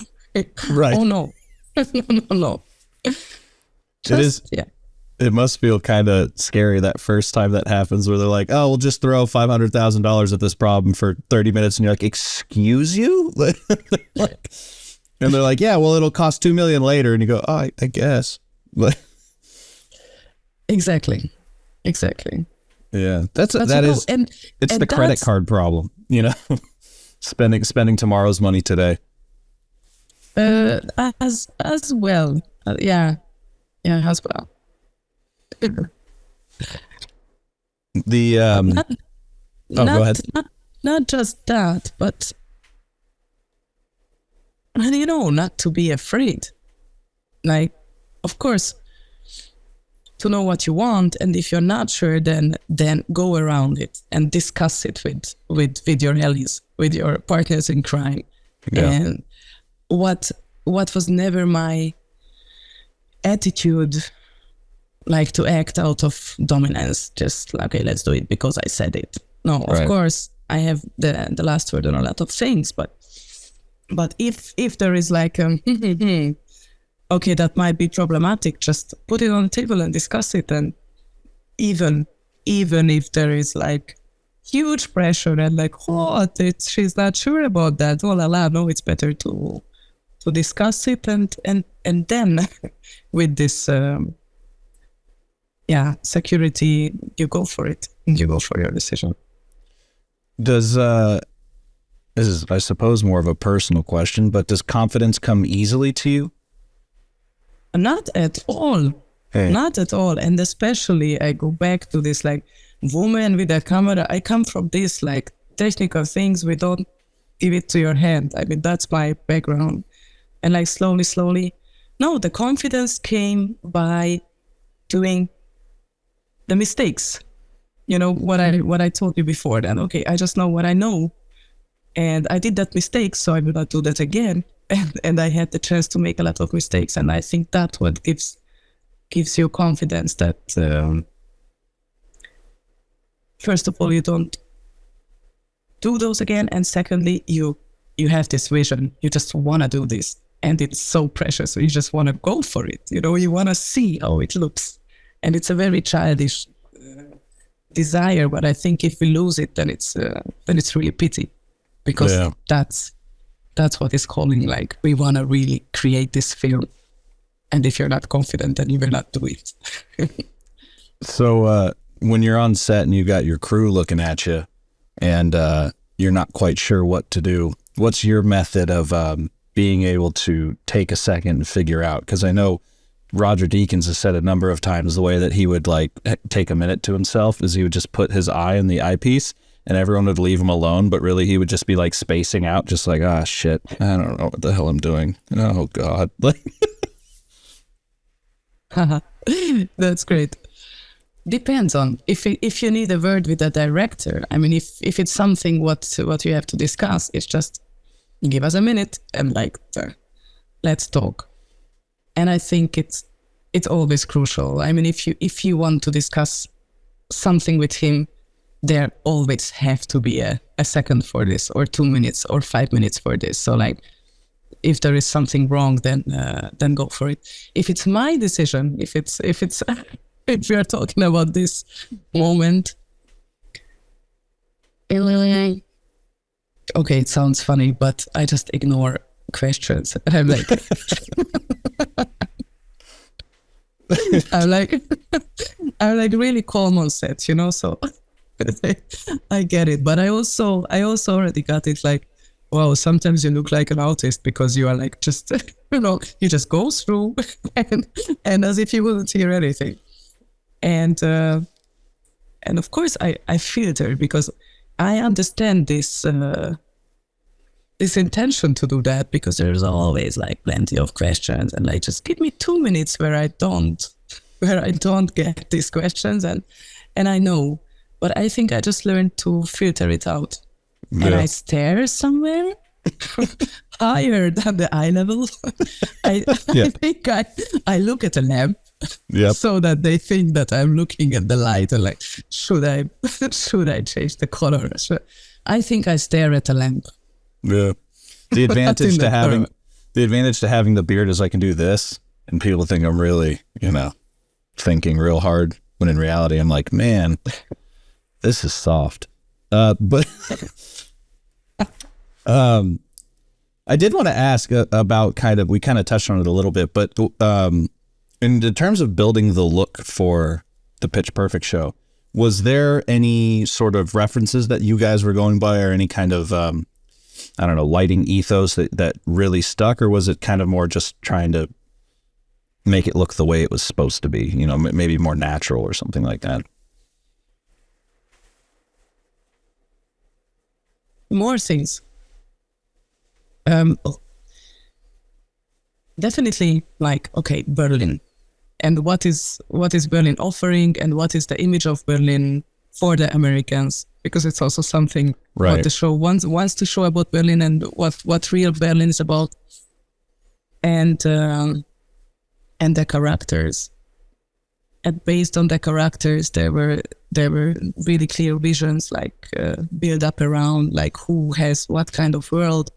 Right. Oh no. No. Yeah. It must feel kind of scary that first time that happens where they're like, oh, we'll just throw $500,000 at this problem for 30 minutes. And you're like, excuse you? And they're like, yeah, well, it'll cost $2 million later. And you go, oh, I guess. Exactly. Yeah. That's it's the credit card problem, you know, spending tomorrow's money today. As well. Yeah, as well. The go ahead. Not just that, but not to be afraid. Like, of course, to know what you want, and if you're not sure, then go around it and discuss it with your allies, with your partners in crime. Yeah. And what was never my attitude, like to act out of dominance, just like, okay, let's do it because I said it. No, of Right. course I have the last word on a lot of things, but if there is like okay, that might be problematic, just put it on the table and discuss it. And even if there is like huge pressure and like, she's not sure about that, no, it's better to discuss it and then with this security, you go for it. You go for your decision. Does this is, I suppose, more of a personal question, but does confidence come easily to you? Not at all. Hey. Not at all. And especially I go back to this like woman with a camera. I come from this like technical things. We don't give it to your hand. I mean, that's my background. And like slowly, no, the confidence came by doing the mistakes. You know, what I told you before, then, okay, I just know what I know. And I did that mistake, so I will not do that again. And I had the chance to make a lot of mistakes. And I think that's what gives you confidence that, first of all, you don't do those again. And secondly, you have this vision. You just want to do this. And it's so precious. So you just want to go for it. You know, you want to see how it looks. And it's a very childish desire. But I think if we lose it, then it's really pity. Because that's what is calling, like, we want to really create this film. And if you're not confident, then you will not do it. So when you're on set and you've got your crew looking at you and you're not quite sure what to do, what's your method of being able to take a second and figure out? Because I know Roger Deakins has said a number of times the way that he would like take a minute to himself is he would just put his eye in the eyepiece and everyone would leave him alone, but really he would just be like spacing out, just like, shit, I don't know what the hell I'm doing. Oh God. That's great. Depends on if you need a word with a director. I mean, if it's something what you have to discuss, it's just give us a minute and like, let's talk. And I think it's always crucial. I mean, if you want to discuss something with him, there always have to be a second for this, or 2 minutes, or 5 minutes for this. So like, if there is something wrong, then go for it. If it's my decision, if we are talking about this moment, okay, it sounds funny, but I just ignore questions. And I'm like, I'm like really calm on set, you know. So I get it, but I also already got it. Like, wow, sometimes you look like an autist because you are like just you just go through and as if you wouldn't hear anything, and of course I filter because I understand this intention to do that, because there's always like plenty of questions and like just give me 2 minutes where I don't get these questions, and I know, but I think I just learned to filter it out. Yeah. And I stare somewhere higher than the eye level. I think I look at a lamp, so that they think that I'm looking at the light and like, should I change the color? I think I stare at a lamp. Yeah. The advantage to having the beard is I can do this, and people think I'm really, thinking real hard, when in reality I'm like, man, this is soft. But I did want to ask about we kind of touched on it a little bit, but in terms of building the look for the Pitch Perfect show, was there any sort of references that you guys were going by, or any kind of I don't know, lighting ethos that really stuck, or was it kind of more just trying to make it look the way it was supposed to be, maybe more natural or something like that? More things. Definitely, like, okay, Berlin, and what is Berlin offering, and what is the image of Berlin for the Americans, because it's also something what the show wants to show about Berlin, and what real Berlin is about, and the characters. And based on the characters, there were really clear visions, like build up around like who has what kind of world.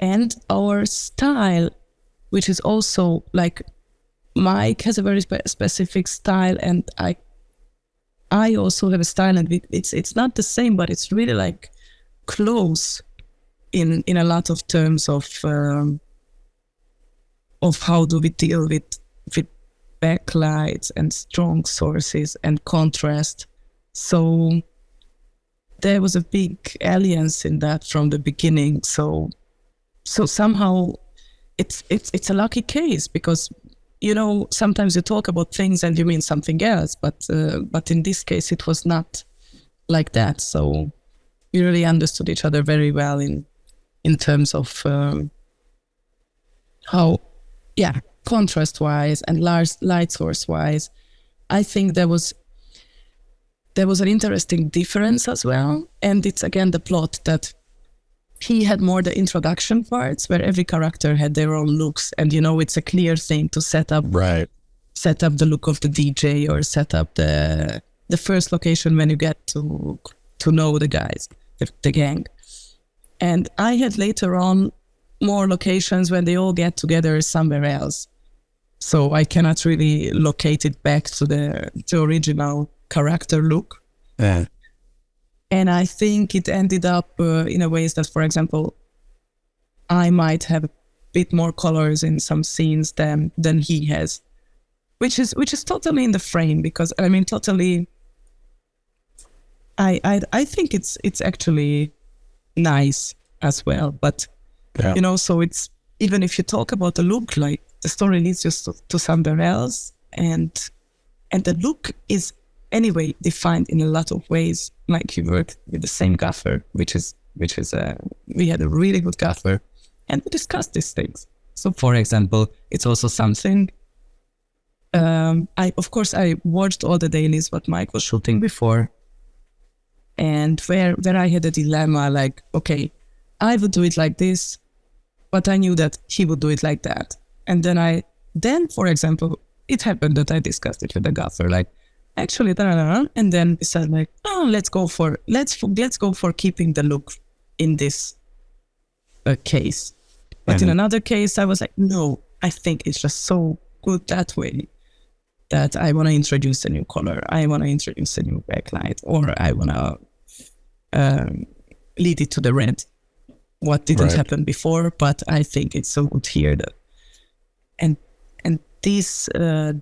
And our style, which is also like, Mike has a very specific style, and I also have a style, and it's not the same, but it's really like close in a lot of terms of how do we deal with backlights and strong sources and contrast. So there was a big alliance in that from the beginning. So somehow it's a lucky case, because sometimes you talk about things and you mean something else, but in this case it was not like that. So we really understood each other very well in terms of how, contrast wise and large light source wise. I think there was an interesting difference as well, and it's again the plot that he had more the introduction parts where every character had their own looks, and it's a clear thing to set up the look of the DJ, or set up the first location when you get to know the guys, the gang. And I had later on more locations when they all get together somewhere else, so I cannot really locate it back to the original character look. Yeah. And I think it ended up in a ways that, for example, I might have a bit more colors in some scenes than he has, which is totally in the frame, because I mean, totally. I think it's actually nice as well, but so it's, even if you talk about the look, like the story leads just to somewhere else, and the look is anyway defined in a lot of ways. Like, you work with the same gaffer, which is we had a really good gaffer, and we discussed these things. So for example, it's also something I watched all the dailies what Mike was shooting before, and where I had a dilemma, like, okay, I would do it like this, but I knew that he would do it like that. And then for example, it happened that I discussed it with the gaffer, like, actually, and then we said like, oh, let's go for keeping the look in this case. But in another case, I was like, no, I think it's just so good that way that I want to introduce a new color. I want to introduce a new backlight, or I want to lead it to the red. What didn't Right. happen before, but I think it's so good here that, and this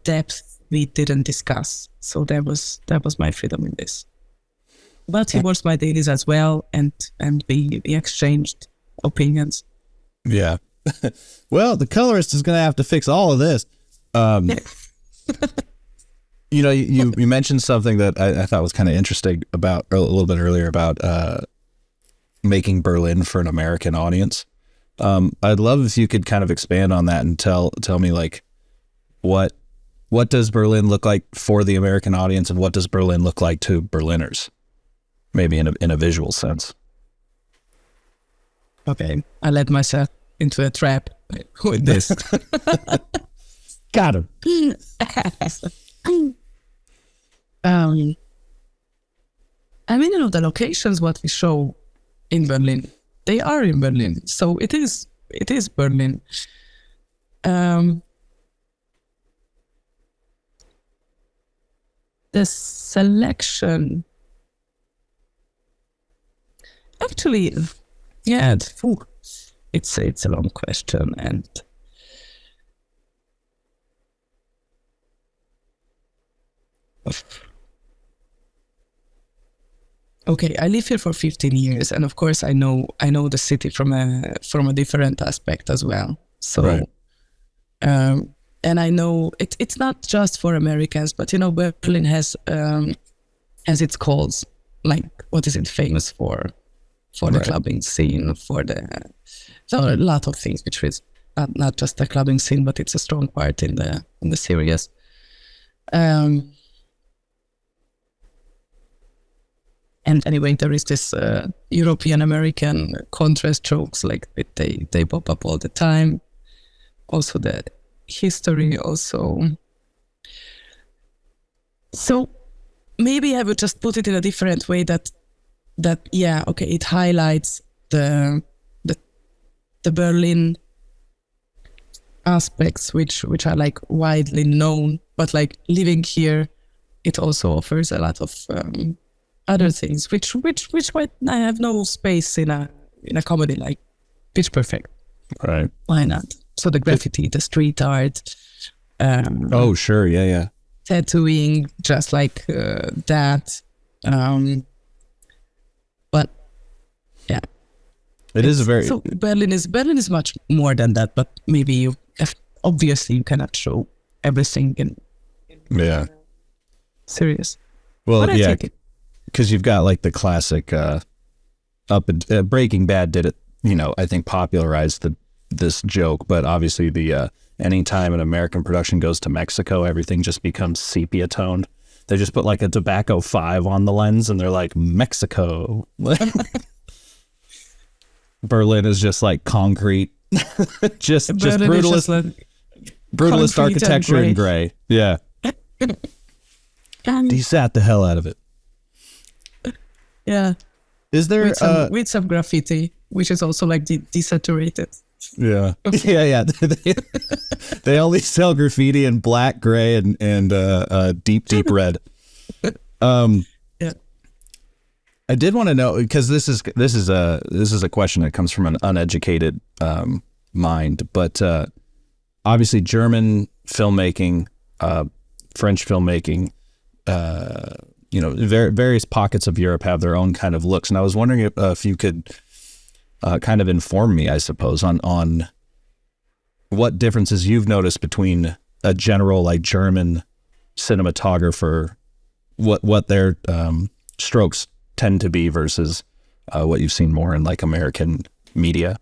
depth we didn't discuss. So that was my freedom in this. But he watched my dailies as well, and we exchanged opinions. Yeah. Well, the colorist is going to have to fix all of this. You know, you mentioned something that I thought was kind of interesting about a little bit earlier about making Berlin for an American audience. I'd love if you could kind of expand on that and tell me like what does Berlin look like for the American audience, and what does Berlin look like to Berliners, maybe in a visual sense. Okay, I led myself into a trap with this. Got him. I mean, you know, the locations what we show in Berlin, they are in Berlin, so it is Berlin. The selection, actually, yeah, it's a long question, and okay, I live here for 15 years, and of course I know the city from a different aspect as well. So, Right. And I know it's not just for Americans, but you know, Berlin has its calls. Like, what is it famous for? For the Right. clubbing scene, there are a lot of things which is not just the clubbing scene, but it's a strong part in the series. And anyway, there is this European American contrast jokes, like they pop up all the time. Also the history, also. So maybe I would just put it in a different way that yeah, okay, it highlights the Berlin aspects which are like widely known, but like living here, it also offers a lot of other things which might I have no space in a comedy like Pitch Perfect. Right. Why not? So the graffiti, the street art, Oh, sure. Yeah. Yeah. tattooing, just like that. But yeah, It is a very, so Berlin is much more than that. But maybe obviously you cannot show everything in yeah. serious. Well, But I yeah, take it. because you've got like the classic Breaking Bad did it, you know, I think popularized this joke, but obviously the anytime an American production goes to Mexico, everything just becomes sepia toned. They just put like a tobacco 5 on the lens and they're like, Mexico. Berlin is just like concrete. just Berlin is brutalist just like brutalist concrete and architecture and gray. Yeah. He sat the hell out of it. yeah, Is there with some graffiti, which is also like desaturated. yeah. Yeah. They only sell graffiti in black, gray, and deep red. Yeah. I did want to know, because this is a question that comes from an uneducated mind, but obviously German filmmaking, French filmmaking, you know, various pockets of Europe have their own kind of looks, and I was wondering if you could kind of inform me, I suppose, on what differences you've noticed between a general like German cinematographer, what their strokes tend to be versus what you've seen more in like American media.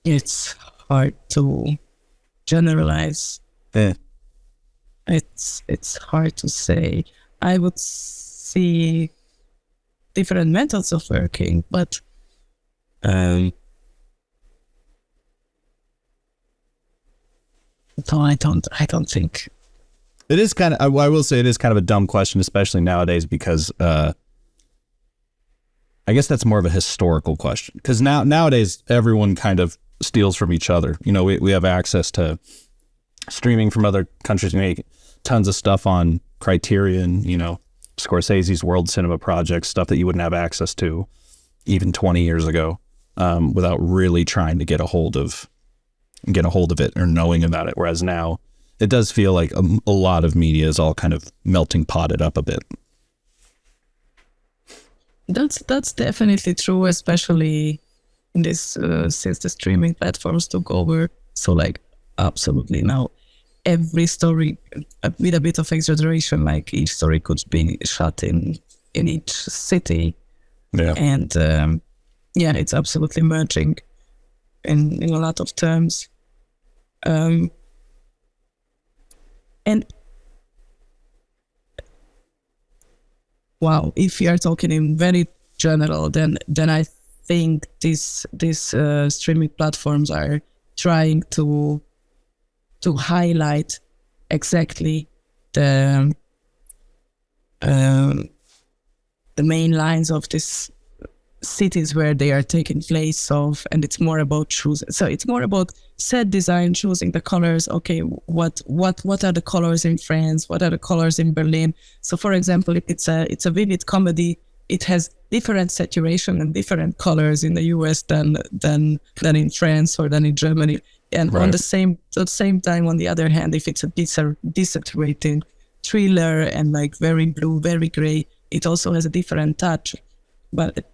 It's hard to generalize. It's hard to say. I would see different methods of working, but no, I don't think. It is kind of, I will say it is kind of a dumb question, especially nowadays, because I guess that's more of a historical question, because nowadays everyone kind of steals from each other. You know, we have access to streaming from other countries. We make tons of stuff on Criterion, you know, Scorsese's World Cinema Project, stuff that you wouldn't have access to even 20 years ago, without really trying to get a hold of it or knowing about it. Whereas now it does feel like a lot of media is all kind of melting potted up a bit. That's definitely true, especially in this since the streaming platforms took over. So like absolutely now every story, with a bit of exaggeration, like each story could be shot in each city. Yeah. And it's absolutely merging in a lot of terms. And wow, if we are talking in very general, then I think these streaming platforms are trying to highlight exactly the main lines of these cities where they are taking place of, and it's more about choosing. So it's more about set design, choosing the colors. Okay, what are the colors in France? What are the colors in Berlin? So for example, if it's a vivid comedy, it has different saturation and different colors in the US than in France or than in Germany. And right. at the same time, on the other hand, if it's a desaturated thriller and like very blue, very gray, it also has a different touch. But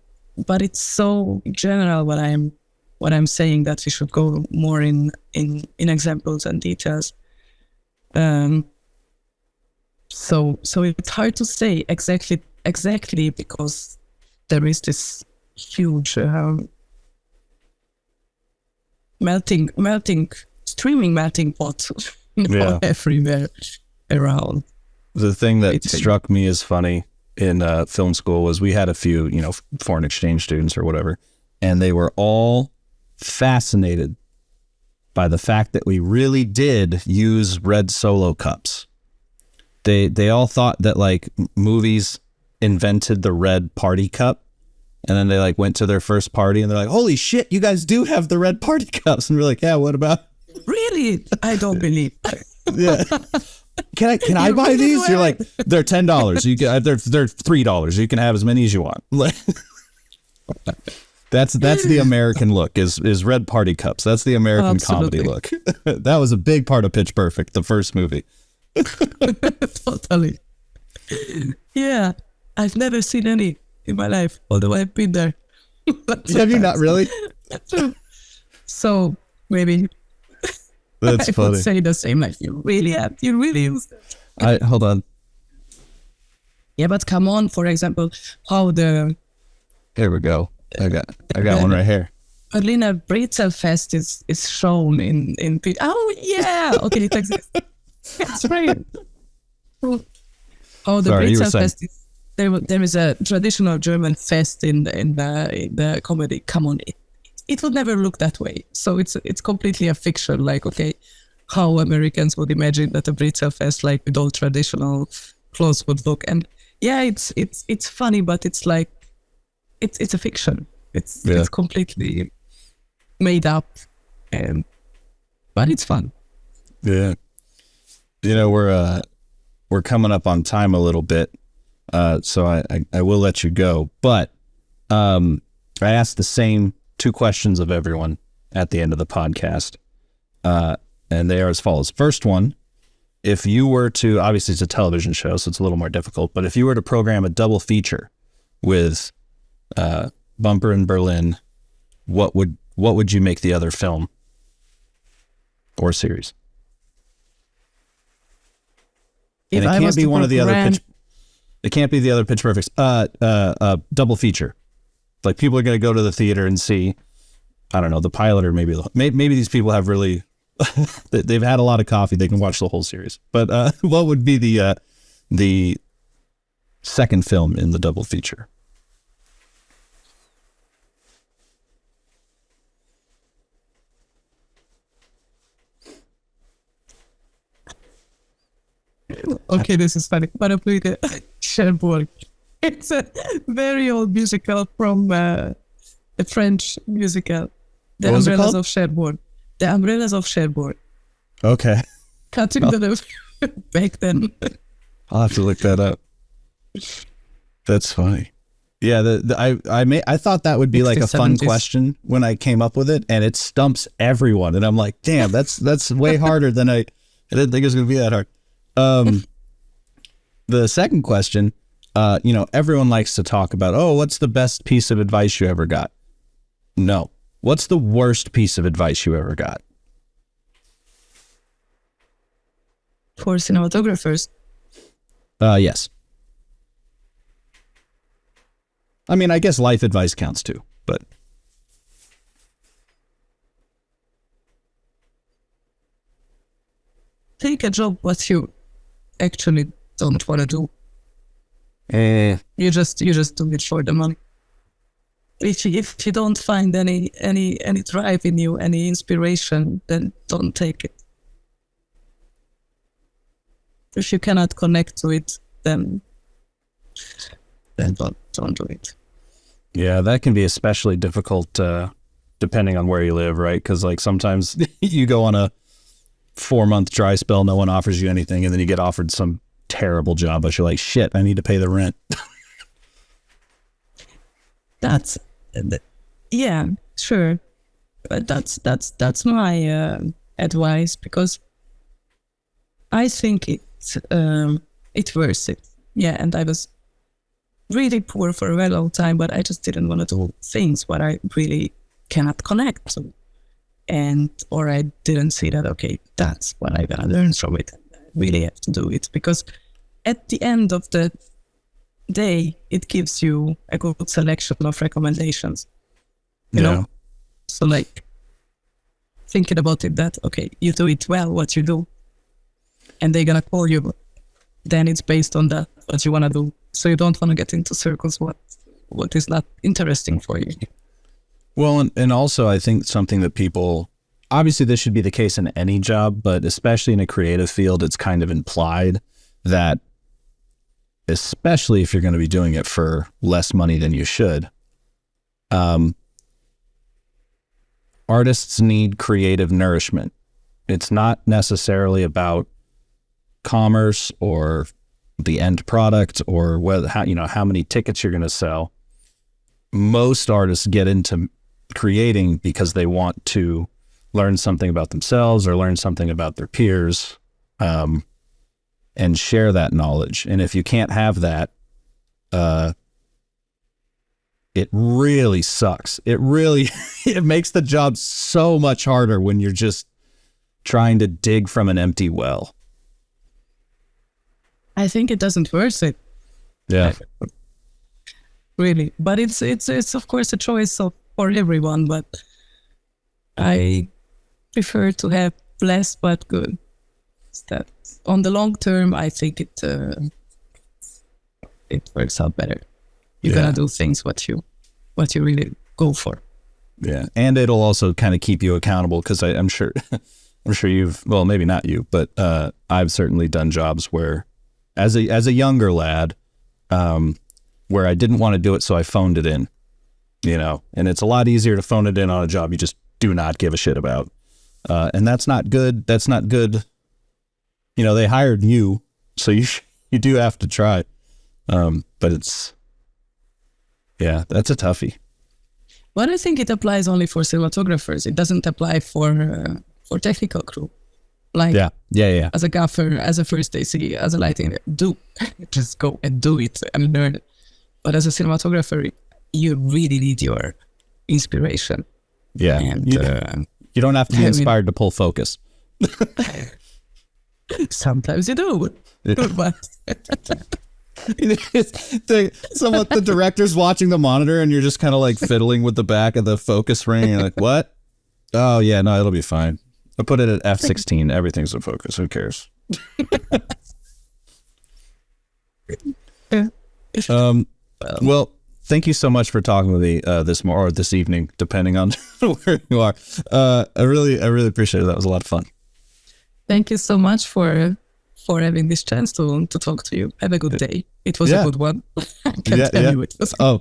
it's so general what I'm saying, that we should go more in examples and details. So it's hard to say exactly because there is this huge streaming melting pot everywhere around. The thing that struck me as funny in film school was we had a few, foreign exchange students or whatever, and they were all fascinated by the fact that we really did use red Solo cups. They all thought that like movies invented the red party cup, and then they like went to their first party and they're like, holy shit, you guys do have the red party cups. And we're like, yeah, what about? Really? I don't believe. Yeah. Can I buy these? You're like, they're $10. You can, they're $3. You can have as many as you want. That's the American look is red party cups. That's the American comedy look. That was a big part of Pitch Perfect, the first movie. Totally. Yeah, I've never seen any in my life, although I've been there. Have you not really? So maybe. That's funny. I would say the same. Like you really used it. Hold on. Yeah, but come on. For example, how the here we go. I got one right here. Berliner Brezelfest is shown in. Oh yeah, okay, it exists. That's right. Oh, the Brezelfest is. There is a traditional German fest in the comedy. Come on, it would never look that way. So it's completely a fiction. Like, okay, how Americans would imagine that a Brezelfest, like with all traditional clothes, would look. And yeah, it's funny, but it's like it's a fiction. It's completely made up, but it's fun. Yeah, we're coming up on time a little bit. So I will let you go, but I asked the same two questions of everyone at the end of the podcast, and they are as follows. First one, if you were to, obviously it's a television show, so it's a little more difficult, but if you were to program a double feature with Bumper in Berlin, what would you make the other film or series? And it can't be one of the other pitch. It can't be the other Pitch Perfects. Double feature. Like people are going to go to the theater and see, I don't know, the pilot, or maybe these people have really, they've had a lot of coffee. They can watch the whole series. But what would be the second film in the double feature? Okay, this is funny. But I played Cherbourg. It's a very old musical from a French musical. The Umbrellas of Cherbourg. The Umbrellas of Cherbourg. Okay. Cutting the back then. I'll have to look that up. That's funny. Yeah, I thought that would be like a fun 60s. question when I came up with it, and it stumps everyone. And I'm like, damn, that's way harder than I didn't think it was gonna be that hard. The second question, everyone likes to talk about, oh, what's the best piece of advice you ever got? No. What's the worst piece of advice you ever got? For cinematographers, Yes. I mean, I guess life advice counts too, but take a job what you actually don't want to do. You just do it for the money. If you don't find any drive in you, any inspiration, then don't take it. If you cannot connect to it, then don't do it. yeah, that can be especially difficult depending on where you live, right? Because like sometimes you go on a 4-month dry spell, no one offers you anything, and then you get offered some terrible job, but you're like, shit, I need to pay the rent. That's yeah, sure, but that's my advice, because I think it's worth it. Yeah, and I was really poor for a very long time, but I just didn't want to do things what I really cannot connect to, or I didn't see that, okay, that's what I'm gonna learn from it. I really have to do it, because at the end of the day, it gives you a good selection of recommendations. You know? So like thinking about it that, okay, you do it well, what you do, and they're gonna call you, then it's based on that, what you wanna do. So you don't want to get into circles what is not interesting for you. Well, and also I think something that people, obviously this should be the case in any job, but especially in a creative field, it's kind of implied that, especially if you're going to be doing it for less money than you should, artists need creative nourishment. It's not necessarily about commerce or the end product or whether how many tickets you're going to sell. Most artists get into creating because they want to learn something about themselves or learn something about their peers, and share that knowledge. And if you can't have that, it really sucks. It really it makes the job so much harder when you're just trying to dig from an empty well. I think it doesn't worth it. Yeah. Really. But it's of course a choice for everyone, but I prefer to have less but good. That on the long term, I think it works out better. You're gonna do things what you really go for. Yeah, and it'll also kind of keep you accountable, because I'm sure you've, well, maybe not you, but I've certainly done jobs where, as a younger lad, where I didn't want to do it, so I phoned it in, and it's a lot easier to phone it in on a job you just do not give a shit about, and that's not good. That's not good. They hired you, so you do have to try, but that's a toughie. But I think it applies only for cinematographers. It doesn't apply for technical crew. Like, yeah. As a gaffer, as a first AC, as a lighting, just go and do it and learn it. But as a cinematographer, you really need your inspiration. Yeah, and you don't have to be inspired to pull focus. Sometimes you do, but the director's watching the monitor and you're just kind of like fiddling with the back of the focus ring. You're like, what? Oh yeah, no, it'll be fine. I put it at F16. Everything's in focus. Who cares? Well, thank you so much for talking with me this evening, depending on where you are. I really appreciate it. That was a lot of fun. Thank you so much for having this chance to talk to you. Have a good day. It was a good one. I can tell you it was. Oh,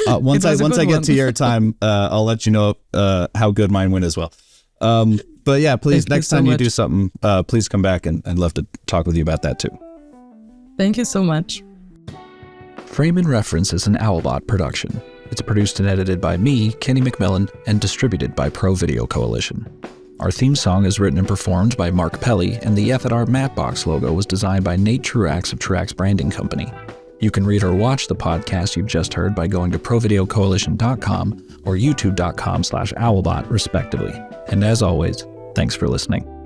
once I get to your time, I'll let you know how good mine went as well. But yeah, please, next time you do something, please come back, and I'd love to talk with you about that too. Thank you so much. Frame and Reference is an Owlbot production. It's produced and edited by me, Kenny McMillan, and distributed by ProVideo Coalition. Our theme song is written and performed by Mark Pelly, and the F at our Mapbox logo was designed by Nate Truax of Truax Branding Company. You can read or watch the podcast you've just heard by going to provideocoalition.com or youtube.com/owlbot, respectively. And as always, thanks for listening.